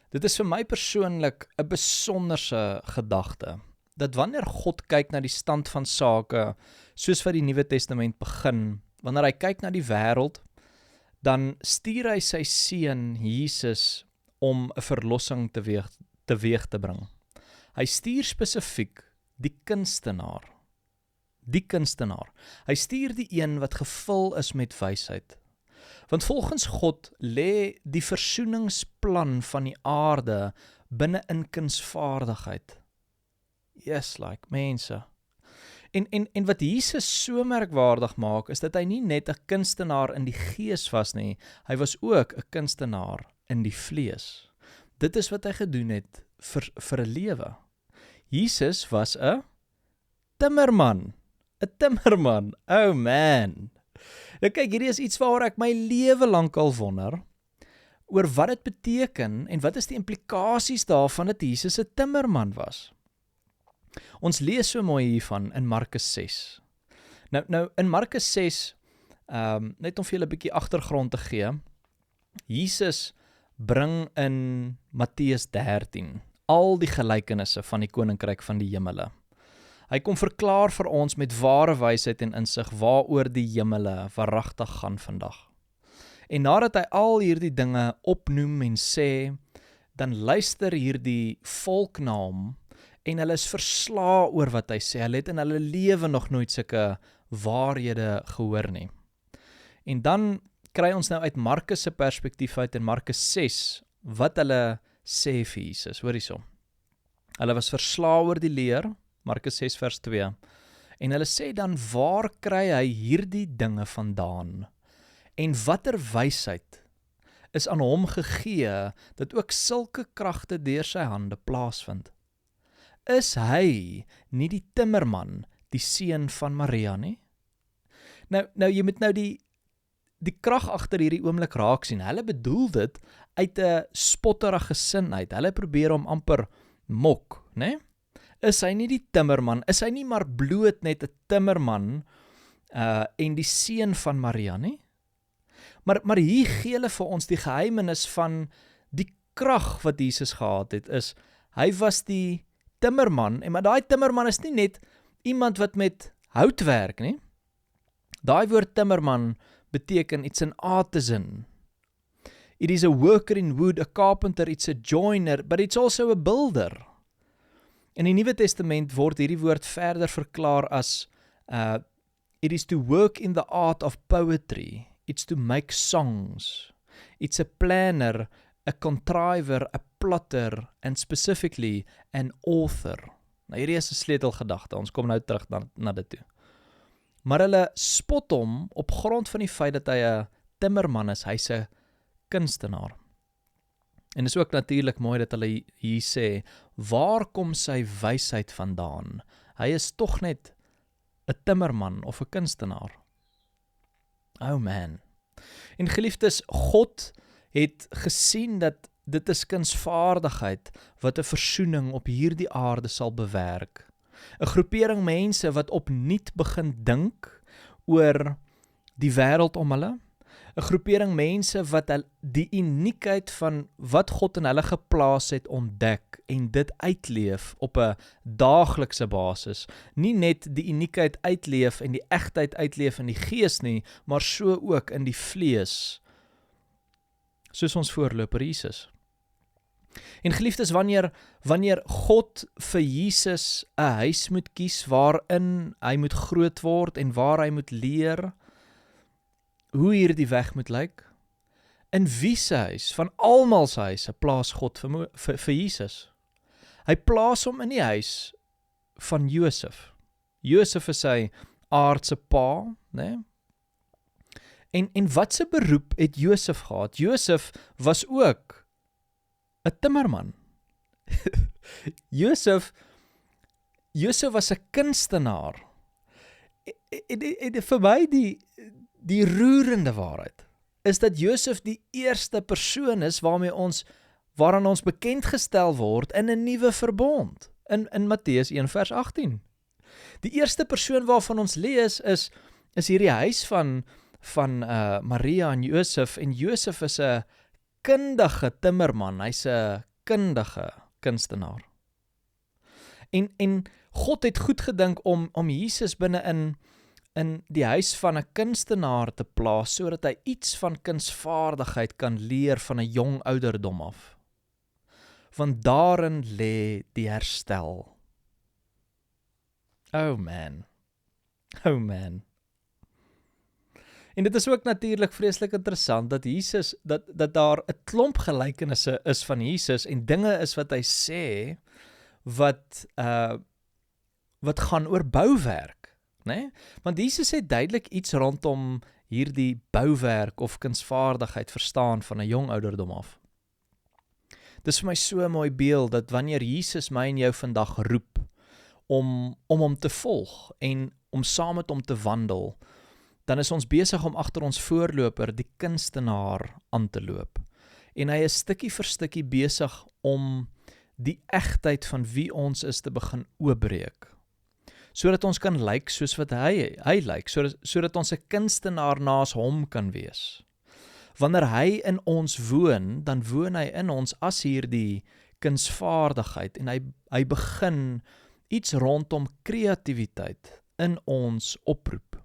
Dit is vir my persoonlik 'n besonderse gedagte, dat wanneer God kyk na die stand van sake, soos wat die Nuwe Testament begin, wanneer hy kyk na die wêreld, dan stuur hy sy seun Jesus om 'n verlossing teweeg te bring. Hy stuur spesifiek die kunstenaar. Hy stuur die een wat gevul is met wysheid. Want volgens God lê die versoeningsplan van die aarde binne in kunsvaardigheid. Yes, like mense. En wat Jesus so merkwaardig maak, is dat hy nie net 'n kunstenaar in die gees was nie, hy was ook 'n kunstenaar in die vlees. Dit is wat hy gedoen het vir 'n lewe. Jesus was 'n timmerman. Oh man. Nou kyk, hierdie is iets waaroor ek my lewe lank al wonder, oor wat dit beteken en wat is die implikasies daarvan dat Jesus 'n timmerman was. Ons lees so mooi hiervan in Markus 6. Nou in Markus 6, net om vir julle 'n bietjie agtergrond te gee, Jesus bring in Matteus 13 al die gelykenisse van die koninkryk van die hemele. Hy kom verklaar vir ons met ware wysheid en insig waaroor die hemele waaragtig gaan vandag. En nadat hy al hierdie dinge opnoem en sê, dan luister hierdie volk na hom en hulle is verslae oor wat hy sê. Hulle het in hulle lewe nog nooit sulke waarhede gehoor nie. En dan kry ons nou uit Markus se perspektief uit in Markus 6 wat hulle sê vir Jesus. Hoor hierso. Hulle was verslae oor die leer, Markus 6 vers 2. En hulle sê dan, waar kry hy hierdie dinge vandaan? En watter wysheid is aan hom gegee dat ook sulke kragte deur sy hande plaasvind? Is hy nie die timmerman, die seun van Maria nie? Nou jy moet nou die krag agter hierdie oomblik raak sien. Hulle bedoel dit uit 'n spotterige sin uit. Hulle probeer hom amper mok, né? Is hy nie die timmerman? Is hy nie maar bloot net 'n timmerman en die seun van Maria nie? Maar hier gee hulle vir ons die geheimenis van die krag wat Jesus gehad het. Is hy was die timmerman, maar daai timmerman is nie net iemand wat met hout werk nie. Daai woord timmerman beteken it's an artisan. It is a worker in wood, a carpenter, it's a joiner, but it's also a builder. In die Nuwe Testament word hierdie woord verder verklaar as it is to work in the art of poetry, it's to make songs, it's a planner, a contriver, a plotter, and specifically an author. Nou hierdie is 'n sleutelgedagte, ons kom nou terug na dit toe. Maar hulle spot hom op grond van die feit dat hy 'n timmerman is, hy's 'n kunstenaar. En is ook natuurlik mooi dat hulle hier sê, waar kom sy wysheid vandaan? Hy is tog net 'n timmerman of 'n kunstenaar. Oh man. En geliefdes, God het gesien dat dit is kunsvaardigheid wat 'n versoening op hierdie aarde sal bewerk. 'n Groepering mense wat opnuut begin dink oor die wêreld om hulle. 'n Groepering mense wat die uniekheid van wat God in hulle geplaas het ontdek en dit uitleef op 'n daaglikse basis. Nie net die uniekheid uitleef en die egtheid uitleef in die gees nie, maar so ook in die vlees. Soos ons voorloper Jesus. En geliefdes, wanneer God vir Jesus 'n huis moet kies waarin hy moet groot word en waar hy moet leer hoe hierdie weg moet lyk, In wie se huis, van almal se huise, plaas God vir Jesus. Hy plaas hom in die huis van Josef. Josef is sy aardse pa, né? En wat se beroep het Josef gehad? Josef was ook 'n timmerman. Josef was 'n kunstenaar. En vir my die roerende waarheid is dat Josef die eerste persoon is waaraan ons bekend gestel word in 'n nuwe verbond in Matteus 1 vers 18. Die eerste persoon waarvan ons lees is hierdie huis van Maria en Josef, en Josef is 'n kundige timmerman, hy's 'n kundige kunstenaar. En God het goed gedink om Jesus binne in die huis van 'n kunstenaar te plaas, sodat hy iets van kunsvaardigheid kan leer van 'n jong ouderdom af. Want daarin lê die herstel. Oh man. En dit is ook natuurlik vreeslik interessant dat Jesus, dat daar 'n klomp gelykenisse is van Jesus en dinge is wat hy sê wat gaan oor bouwerk, né? Want Jesus het duidelik iets rondom hierdie bouwerk of kunsvaardigheid verstaan van 'n jong ouderdom af. Dis vir my so 'n mooi beeld dat wanneer Jesus my en jou vandag roep om hom te volg en om saam met hom te wandel, dan is ons besig om agter ons voorloper, die kunstenaar, aan te loop. En hy is stukkie vir stukkie besig om die egtheid van wie ons is te begin oopbreek, sodat ons kan lyk soos wat hy lyk, sodat ons 'n kunstenaar naas hom kan wees. Wanneer hy in ons woon, dan woon hy in ons as hierdie kunsvaardigheid en hy begin iets rondom kreatiwiteit in ons oproep.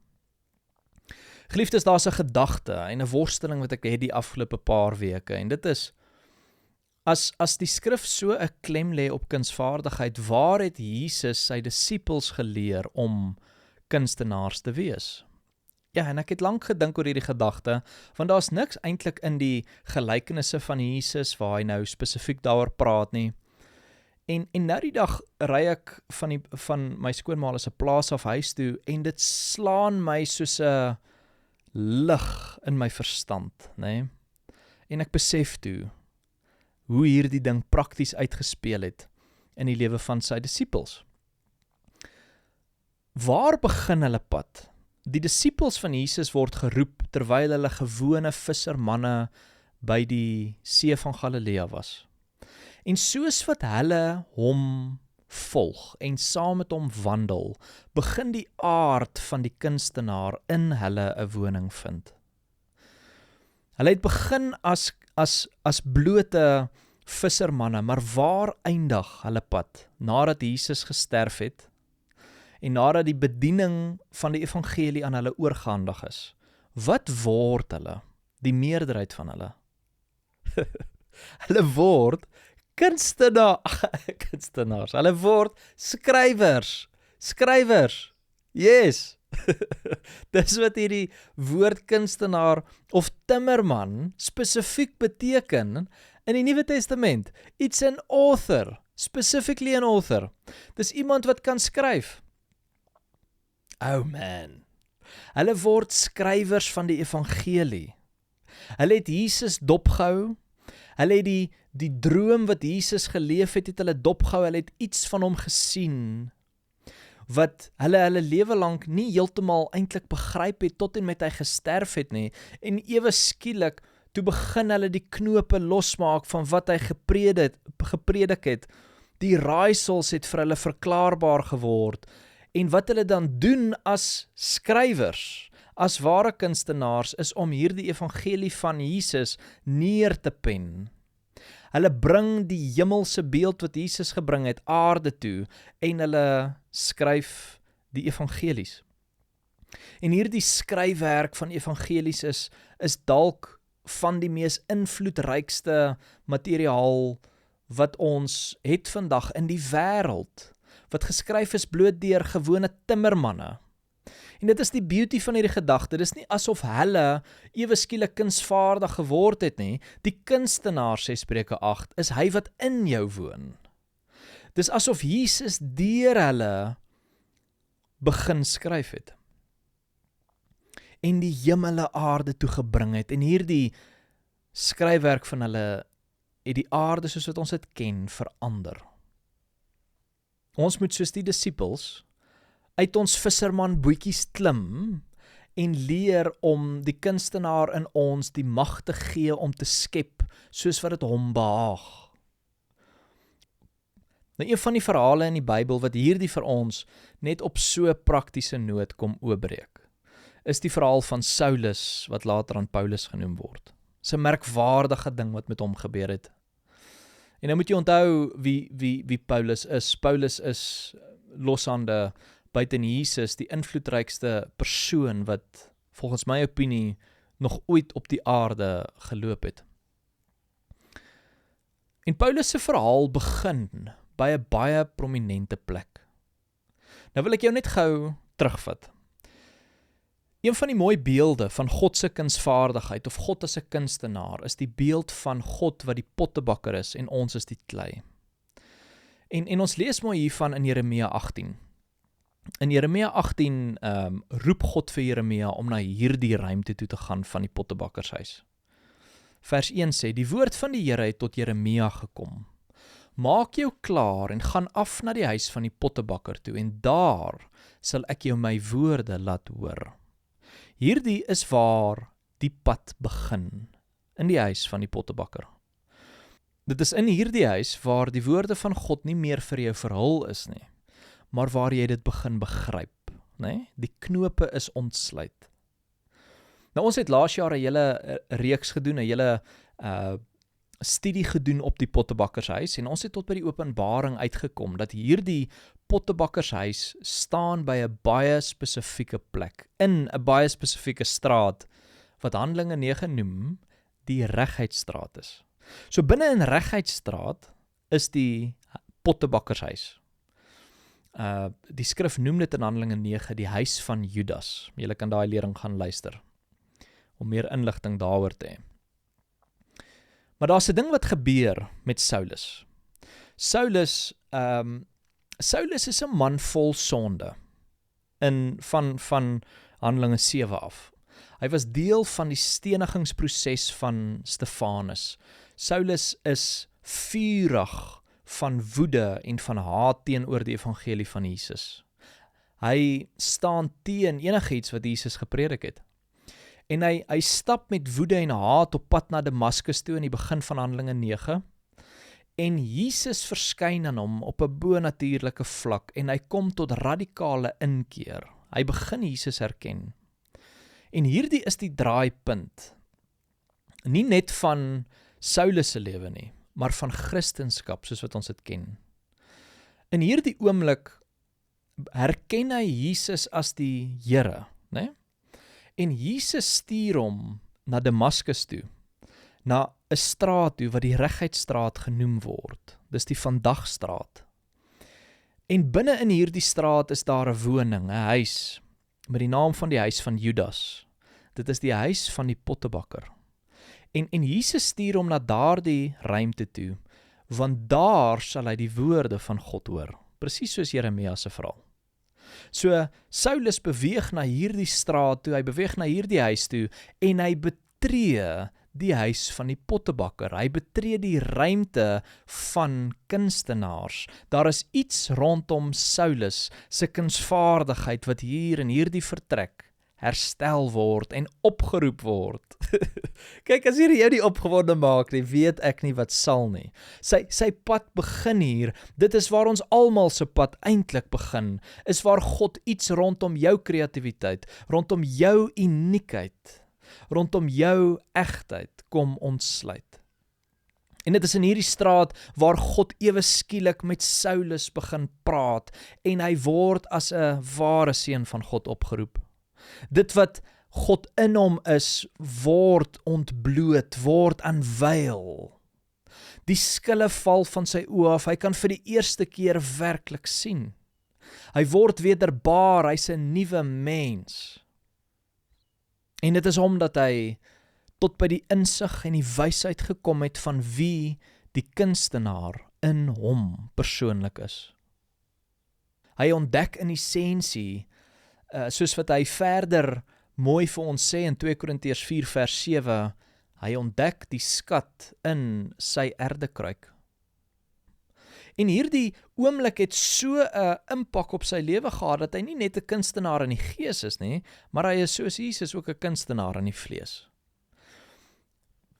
Geliefdes, daar's 'n gedagte en 'n worsteling wat ek het die afgelope paar weke, en dit is, as die skrif so 'n klem lê op kunsvaardigheid, waar het Jesus sy disippels geleer om kunstenaars te wees? Ja, en ek het lank gedink oor hierdie gedagte, want daar's niks eintlik in die gelykenisse van Jesus waar hy nou spesifiek daaroor praat nie. En nou die dag ry ek van my skoonma se plaas af huis toe, en dit slaan my soos 'n lig in my verstand, né? En ek besef toe hoe hierdie ding prakties uitgespeel het in die lewe van sy disippels. Waar begin hulle pad? Die disippels van Jesus word geroep terwyl hulle gewone vissermanne by die see van Galilea was. En soos wat hulle hom volg en saam met hom wandel, begin die aard van die kunstenaar in hulle 'n woning vind. Hulle het begin as blote vissermanne, maar waar eindig hulle pad nadat Jesus gesterf het en nadat die bediening van die evangelie aan hulle oorgehandig is? Wat word hulle? Die meerderheid van hulle. Hulle word kunstenaars. Hulle word skrywers. Yes. Dis wat hierdie woord kunstenaar of timmerman spesifiek beteken in die Nuwe Testament. It's an author, specifically an author. Dis iemand wat kan skryf. Oh man. Hulle word skrywers van die evangelie. Hulle het Jesus dopgehou. Hulle het die droom wat Jesus geleef het hulle dopgehou. Hulle het iets van hom gesien wat hulle lewe lank nie heeltemal eintlik begryp het tot en met hy gesterf het nie. En ewe skielik toe begin hulle die knope losmaak van wat hy gepredik het. Die raaisels het vir hulle verklaarbaar geword. En wat hulle dan doen as skrywers, as ware kunstenaars, is om hierdie evangelie van Jesus neer te pen. Hulle bring die hemelse beeld wat Jesus gebring het aarde toe en hulle skryf die evangelies. En hierdie skryfwerk van evangelies is dalk van die mees invloedrykste materiaal wat ons het vandag in die wêreld, wat geskryf is bloot deur gewone timmermanne. En dit is die beauty van hierdie gedagte, dis nie asof hulle ewe skielik kunsvaardig geword het nie, die kunstenaar, sê Spreuke 8, is hy wat in jou woon. Dis asof Jesus deur hulle begin skryf het. En die hemele aarde toe gebring het, en hierdie skryfwerk van hulle het die aarde soos wat ons dit ken verander. Ons moet soos die disippels uit ons visserman bootjies klim en leer om die kunstenaar in ons die mag te gee om te skep soos wat dit hom behaag. Nou, een van die verhale in die Bybel wat hierdie vir ons net op so praktiese noot kom oopbreek, is die verhaal van Saulus wat later aan Paulus genoem word. Dis 'n merkwaardige ding wat met hom gebeur het. En nou moet jy onthou wie Paulus is. Paulus is loshande buiten Jesus die invloedrykste persoon wat volgens my opinie nog ooit op die aarde geloop het. En Paulus se verhaal begin by 'n baie prominente plek. Nou wil ek jou net gou terugvat. Een van die mooi beelde van God se kunsvaardigheid of God as 'n kunstenaar is die beeld van God wat die pottebakker is en ons is die klei. En ons lees maar hiervan in Jeremia 18. In Jeremia 18 roep God vir Jeremia om na hierdie ruimte toe te gaan van die pottebakkershuis. Vers 1 sê, die woord van die Here het tot Jeremia gekom. Maak jou klaar en gaan af na die huis van die pottebakker toe en daar sal ek jou my woorde laat hoor. Hierdie is waar die pad begin, in die huis van die pottebakker. Dit is in hierdie huis waar die woorde van God nie meer vir jou verhul is nie, maar waar jy dit begin begryp, nee? Die knope is ontsluit. Nou ons het laas jaar 'n hele reeks gedoen, 'n hele studie gedoen op die pottebakkershuis en ons het tot by die openbaring uitgekom dat hierdie pottebakkershuis staan by 'n baie spesifieke plek, in 'n baie spesifieke straat, wat Handelinge 9 noem, die Reguitstraat is. So binne in Reguitstraat is die pottebakkershuis. Die skrif noem dit in Handelinge 9 die huis van Judas. Julle kan daai lering gaan luister, om meer inligting daaroor te hê. Maar daar's 'n ding wat gebeur met Saulus. Saulus is 'n man vol sonde van Handelinge 7 af. Hy was deel van die stenigingsproses van Stefanus. Saulus is vurig van woede en van haat teenoor die evangelie van Jesus. Hy staan teen enigiets wat Jesus gepredik het. En hy stap met woede en haat op pad na Damaskus toe in die begin van Handelinge 9. En Jesus verskyn aan hom op 'n bonatuurlike vlak en hy kom tot radikale inkeer. Hy begin Jesus herken. En hierdie is die draaipunt. Nie net van Saulus se lewe nie, maar van Christendom soos wat ons dit ken. In hierdie oomblik herken hy Jesus as die Here, né? En Jesus stuur hom na Damaskus toe, na 'n straat toe wat die Reguitstraat genoem word. Dis die Vandagstraat. En binne in hierdie straat is daar 'n woning, 'n huis, met die naam van die huis van Judas. Dit is die huis van die pottebakker. En Jesus stuur hom na daardie ruimte toe, want daar sal hy die woorde van God hoor, presies soos Jeremia se verhaal. So, Saulus beweeg na hierdie straat toe, hy beweeg na hierdie huis toe, en hy betree die huis van die pottebakker, hy betree die ruimte van kunstenaars. Daar is iets rondom Saulus se kunsvaardigheid wat hier in hierdie vertrek herstel word en opgeroep word. Kyk, as hier jou nie opgewonde maak nie, weet ek nie wat sal nie. Sy pad begin hier, dit is waar ons almal se pad eintlik begin, is waar God iets rondom jou kreatiwiteit, rondom jou uniekheid, rondom jou egtheid kom ontsluit. En dit is in hierdie straat waar God ewe skielik met Saulus begin praat en hy word as 'n ware seun van God opgeroep. Dit wat God in hom is, word ontbloot, word aanwyl. Die skille val van sy oë af, hy kan vir die eerste keer werklik sien. Hy word wederbaar, hy's 'n nuwe mens. En dit is omdat hy tot by die insig en die wysheid gekom het van wie die kunstenaar in hom persoonlik is. Hy ontdek in essensie, soos wat hy verder mooi vir ons sê in 2 Korintiërs 4 vers 7, hy ontdek die skat in sy erdekruik. En hierdie oomblik het so 'n impak op sy lewe gehad, dat hy nie net 'n kunstenaar in die gees is nie, maar hy is soos Jesus ook 'n kunstenaar in die vlees.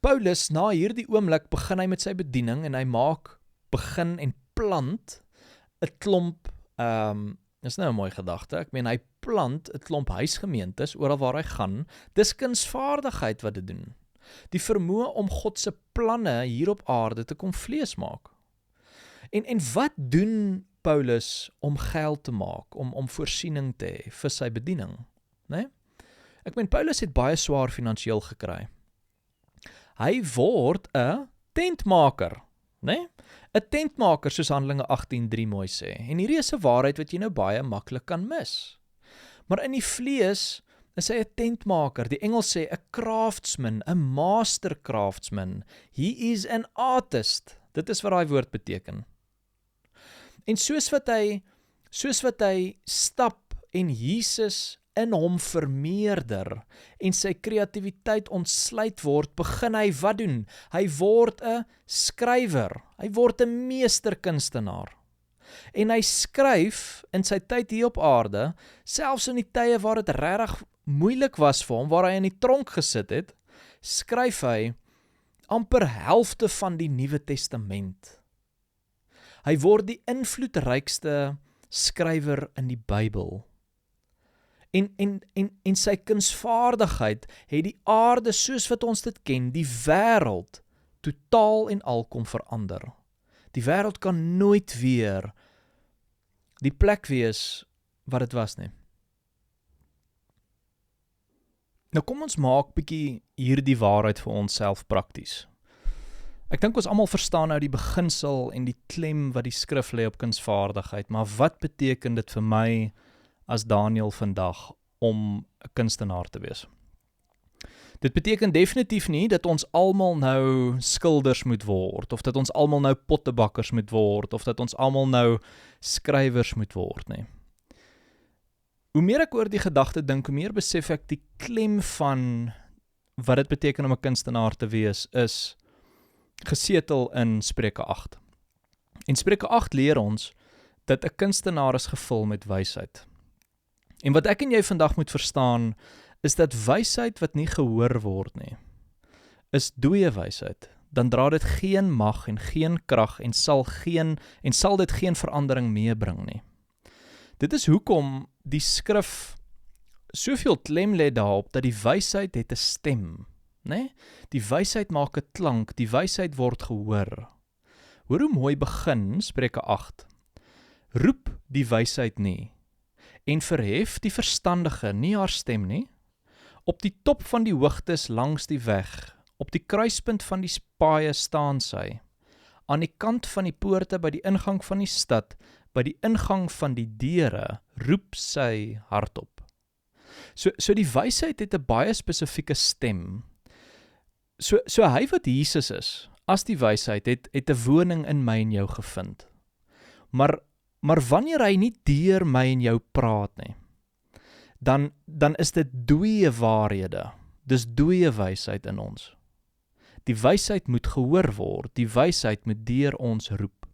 Paulus, na hierdie oomblik, begin hy met sy bediening, en hy begin en plant 'n klomp, is nou 'n mooi gedagte, ek meen hy plant 'n klomp huisgemeentes oral waar hy gaan. Dis kunsvaardigheid wat dit doen. Die vermoë om God se planne hier op aarde te kom vlees maak. En wat doen Paulus om geld te maak, om voorsiening te hê vir sy bediening? Nee? Ek meen, Paulus het baie swaar finansiëel gekry. Hy word 'n tentmaker, né? 'n tentmaker, soos Handelinge 18:3 mooi sê. En hierdie is 'n waarheid wat jy nou baie maklik kan mis. Maar in die vlees is hy 'n tentmaker. Die Engels sê 'n craftsman, 'n master craftsman. He is an artist. Dit is wat daai woord beteken. En soos wat hy stap en Jesus in hom vermeerder en sy kreatiwiteit ontsluit word, begin hy wat doen? Hy word 'n skrywer. Hy word 'n meesterkunstenaar. En hy skryf in sy tyd hier op aarde, selfs in die tye waar dit regtig moeilik was vir hom, waar hy in die tronk gesit het, skryf hy amper helfte van die Nuwe Testament. Hy word die invloedrykste skrywer in die Bybel. En sy kunsvaardigheid het die aarde soos wat ons dit ken, die wêreld, totaal en al kom verander. Die wêreld kan nooit weer die plek wees wat dit was nie. Nou kom ons maak bietjie hierdie waarheid vir onsself prakties. Ek dink ons almal verstaan nou die beginsel en die klem wat die skrif lê op kunsvaardigheid, maar wat beteken dit vir my as Daniel vandag om 'n kunstenaar te wees? Dit beteken definitief nie dat ons almal nou skilders moet word, of dat ons almal nou pottebakkers moet word, of dat ons almal nou skrywers moet word nie. Hoe meer ek oor die gedagte dink, hoe meer besef ek die klem van wat dit beteken om 'n kunstenaar te wees, is gesetel in Spreuke 8. En Spreuke 8 leer ons dat 'n kunstenaar is gevul met wysheid. En wat ek en jy vandag moet verstaan, is dat wysheid wat nie gehoor word nie, is dooie wysheid. Dan dra dit geen mag en geen krag en sal dit geen verandering meebring nie. Dit is hoekom die skrif soveel klem lê daarop dat die wysheid het 'n stem, né? Die wysheid maak 'n klank, die wysheid word gehoor. Hoor hoe mooi begin Spreuke 8. Roep die wysheid nie, en verhef die verstandige nie haar stem nie. Op die top van die hoogtes langs die weg, op die kruispunt van die paaie staan sy. Aan die kant van die poorte by die ingang van die stad, by die ingang van die deure, roep sy hardop. So die wysheid het 'n baie spesifieke stem. So hy wat Jesus is, as die wysheid, het 'n woning in my en jou gevind. Maar wanneer hy nie deur my en jou praat nie, dan is dit dooie waarhede. Dis dooie wysheid in ons. Die wysheid moet gehoor word, die wysheid moet deur ons roep.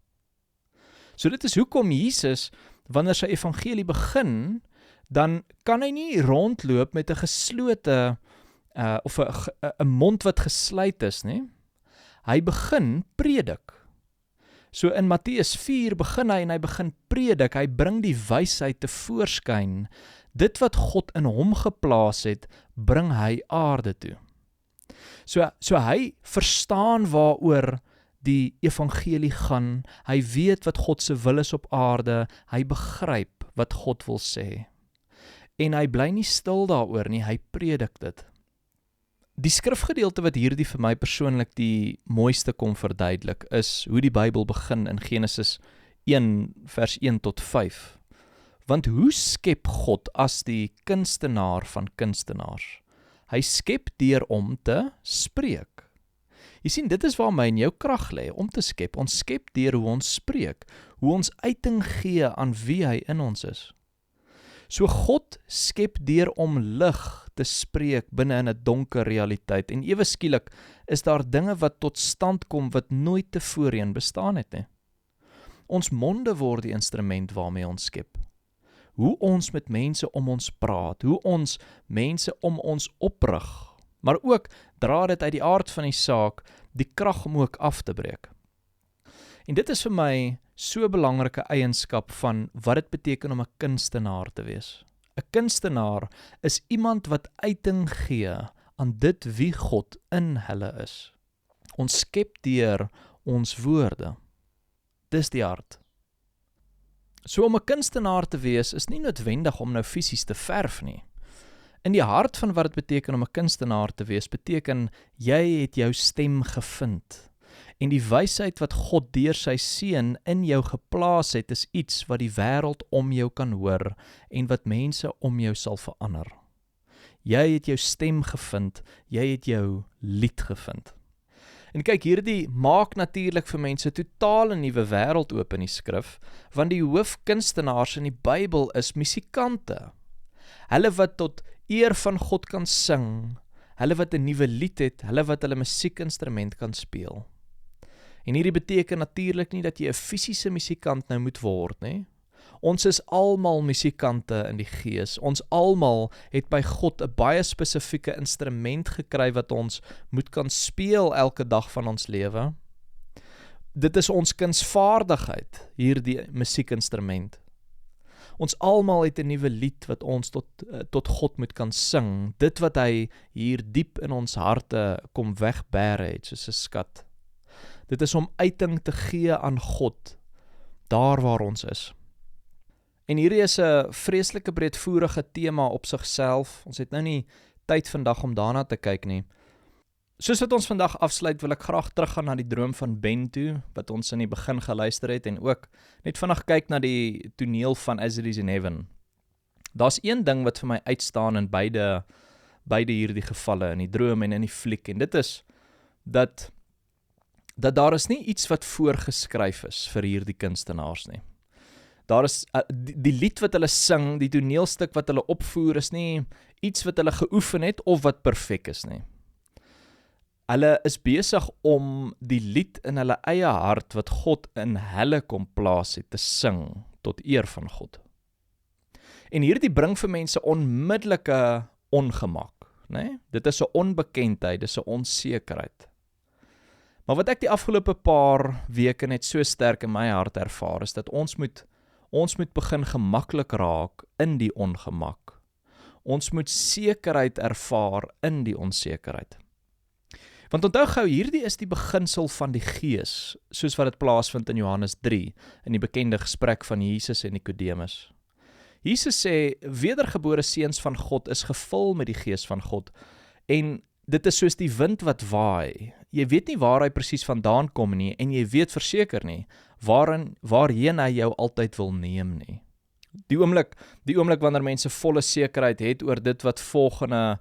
So dit is hoekom Jesus, wanneer sy evangelie begin, dan kan hy nie rondloop met 'n geslote of 'n mond wat gesluit is nie. Hy begin predik. So in Matteus 4 begin hy en hy begin predik, hy bring die wysheid te voorskyn. Dit wat God in hom geplaas het, bring hy aarde toe. So hy verstaan waaroor die evangelie gaan, hy weet wat God se wil is op aarde, hy begryp wat God wil sê. En hy bly nie stil daaroor nie, hy predik dit. Die skrifgedeelte wat hierdie vir my persoonlik die mooiste kom verduidelik, is hoe die Bybel begin in Genesis 1 vers 1 tot 5, Want hoe skep God as die kunstenaar van kunstenaars? Hy skep deur om te spreek. Jy sien, dit is waar my en jou krag lê, om te skep. Ons skep deur hoe ons spreek, hoe ons uiting gee aan wie hy in ons is. So God skep deur om lig te spreek binne in 'n donker realiteit, en ewe skielik is daar dinge wat tot stand kom wat nooit tevooren bestaan het nie. Ons monde word die instrument waarmee ons skep. Hoe ons met mense om ons praat, hoe ons mense om ons oprig, maar ook dra dit uit die aard van die saak die krag om ook af te breek. En dit is vir my so 'n belangrike eienskap van wat dit beteken om 'n kunstenaar te wees. 'n Kunstenaar is iemand wat uiting gee aan dit wie God in hulle is. Ons skep deur ons woorde. Dis die hart. So om 'n kunstenaar te wees is nie noodwendig om nou fisies te verf nie. In die hart van wat dit beteken om 'n kunstenaar te wees, beteken jy het jou stem gevind. En die wysheid wat God deur sy seun in jou geplaas het, is iets wat die wêreld om jou kan hoor en wat mense om jou sal verander. Jy het jou stem gevind, jy het jou lied gevind. En kyk, hierdie maak natuurlik vir mense totaal 'n nuwe wêreld oop in die skrif, want die hoofkunstenaars in die Bybel is musikante. Hulle wat tot eer van God kan sing, hulle wat 'n nuwe lied het, hulle wat hulle musiekinstrument kan speel. En hierdie beteken natuurlik nie dat jy 'n fisiese musikant nou moet word nie. Ons is almal musikante in die gees. Ons almal het by God 'n baie spesifieke instrument gekry wat ons moet kan speel elke dag van ons lewe. Dit is ons kunsvaardigheid, hierdie musiekinstrument. Ons almal het 'n nuwe lied wat ons tot God moet kan sing. Dit wat hy hier diep in ons harte kom wegbêre het, soos 'n skat. Dit is om uiting te gee aan God, daar waar ons is. En hierdie is 'n vreeslike breedvoerige tema op sigself. Ons het nou nie tyd vandag om daarna te kyk nie. Soos wat ons vandag afsluit, wil ek graag teruggaan na die droom van Ben toe, wat ons in die begin geluister het, en ook net vandag kyk na die toneel van As It Is in Heaven. Daar's een ding wat vir my uitstaan in beide hierdie gevalle, in die droom en in die fliek, en dit is dat daar is nie iets wat voorgeskryf is vir hierdie kunstenaars nie. Daar is die lied wat hulle sing, die toneelstuk wat hulle opvoer, is nie iets wat hulle geoefen het of wat perfek is nie. Hulle is besig om die lied in hulle eie hart wat God in hulle kom plaas het, te sing tot eer van God. En hierdie bring vir mense onmiddellike ongemak, né? Dit is 'n onbekendheid, dit is 'n onsekerheid. Maar wat ek die afgelope paar weke net so sterk in my hart ervaar, is dat ons moet begin gemaklik raak in die ongemak. Ons moet sekerheid ervaar in die onsekerheid. Want onthou gou, hierdie is die beginsel van die Gees, soos wat dit plaasvind in Johannes 3, in die bekende gesprek van Jesus en Nikodemus. Jesus sê, wedergebore seuns van God is gevul met die Gees van God, en dit is soos die wind wat waai. Jy weet nie waar hy presies vandaan kom nie, en jy weet verseker nie, waarheen hy jou altyd wil neem nie. Die oomblik wanneer mense volle sekerheid het oor dit wat volgende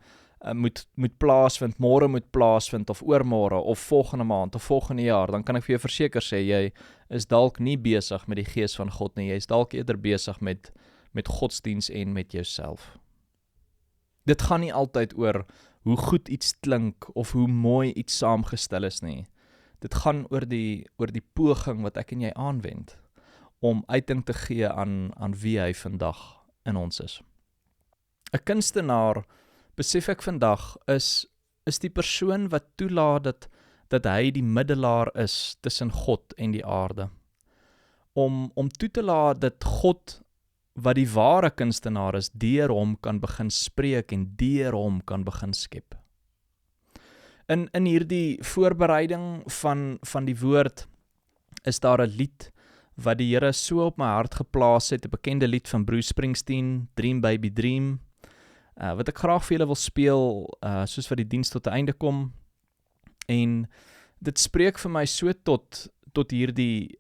moet plaasvind, môre moet plaasvind, of oormôre, of volgende maand, of volgende jaar, dan kan ek vir jou verseker sê, jy is dalk nie besig met die Gees van God nie, jy is dalk eerder besig met godsdiens en met jouself. Dit gaan nie altyd oor hoe goed iets klink, of hoe mooi iets saamgestel is nie. Dit gaan oor die poging wat ek en jy aanwend, om uiting te gee aan wie hy vandag in ons is. 'n Kunstenaar, besef ek vandag, is die persoon wat toelaat dat hy die middelaar is tussen God en die aarde. Om toe te laat dat God, wat die ware kunstenaar is, deur hom kan begin spreek en deur hom kan begin skep. In hierdie voorbereiding van die woord is daar 'n lied wat die Here so op my hart geplaas het, 'n bekende lied van Bruce Springsteen, Dream Baby Dream, wat ek graag vir julle wil speel, soos wat die diens tot 'n einde kom. En dit spreek vir my so tot hierdie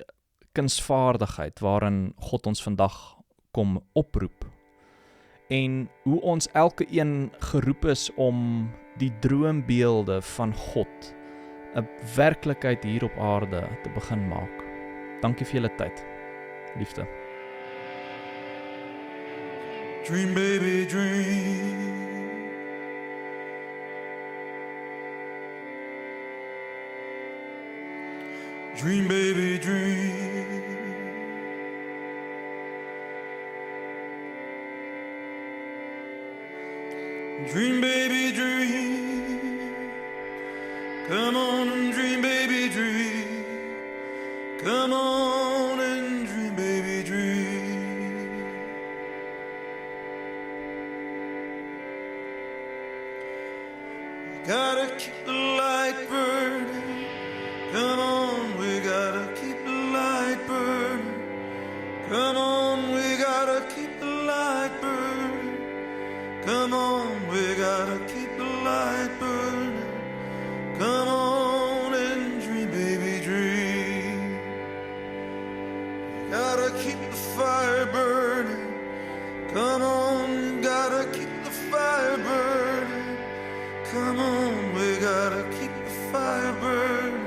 kunsvaardigheid waarin God ons vandag kom oproep. En hoe ons elke een geroep is om die droombeelde van God 'n werklikheid hier op aarde te begin maak. Dankie vir julle tyd. Liefde. Dream, baby, dream. Dream, baby, dream. Dream, baby, dream. Come on and dream, baby, dream. Come on and dream, baby, dream. Gotta keep the light burning. Come on, we gotta keep the light burning. Come on, we gotta keep the light burning. Come on, we gotta keep the light burning. Come on and dream, baby, dream. We gotta keep the fire burning. Come on, gotta keep the fire burning. Come on, we gotta keep the fire burning.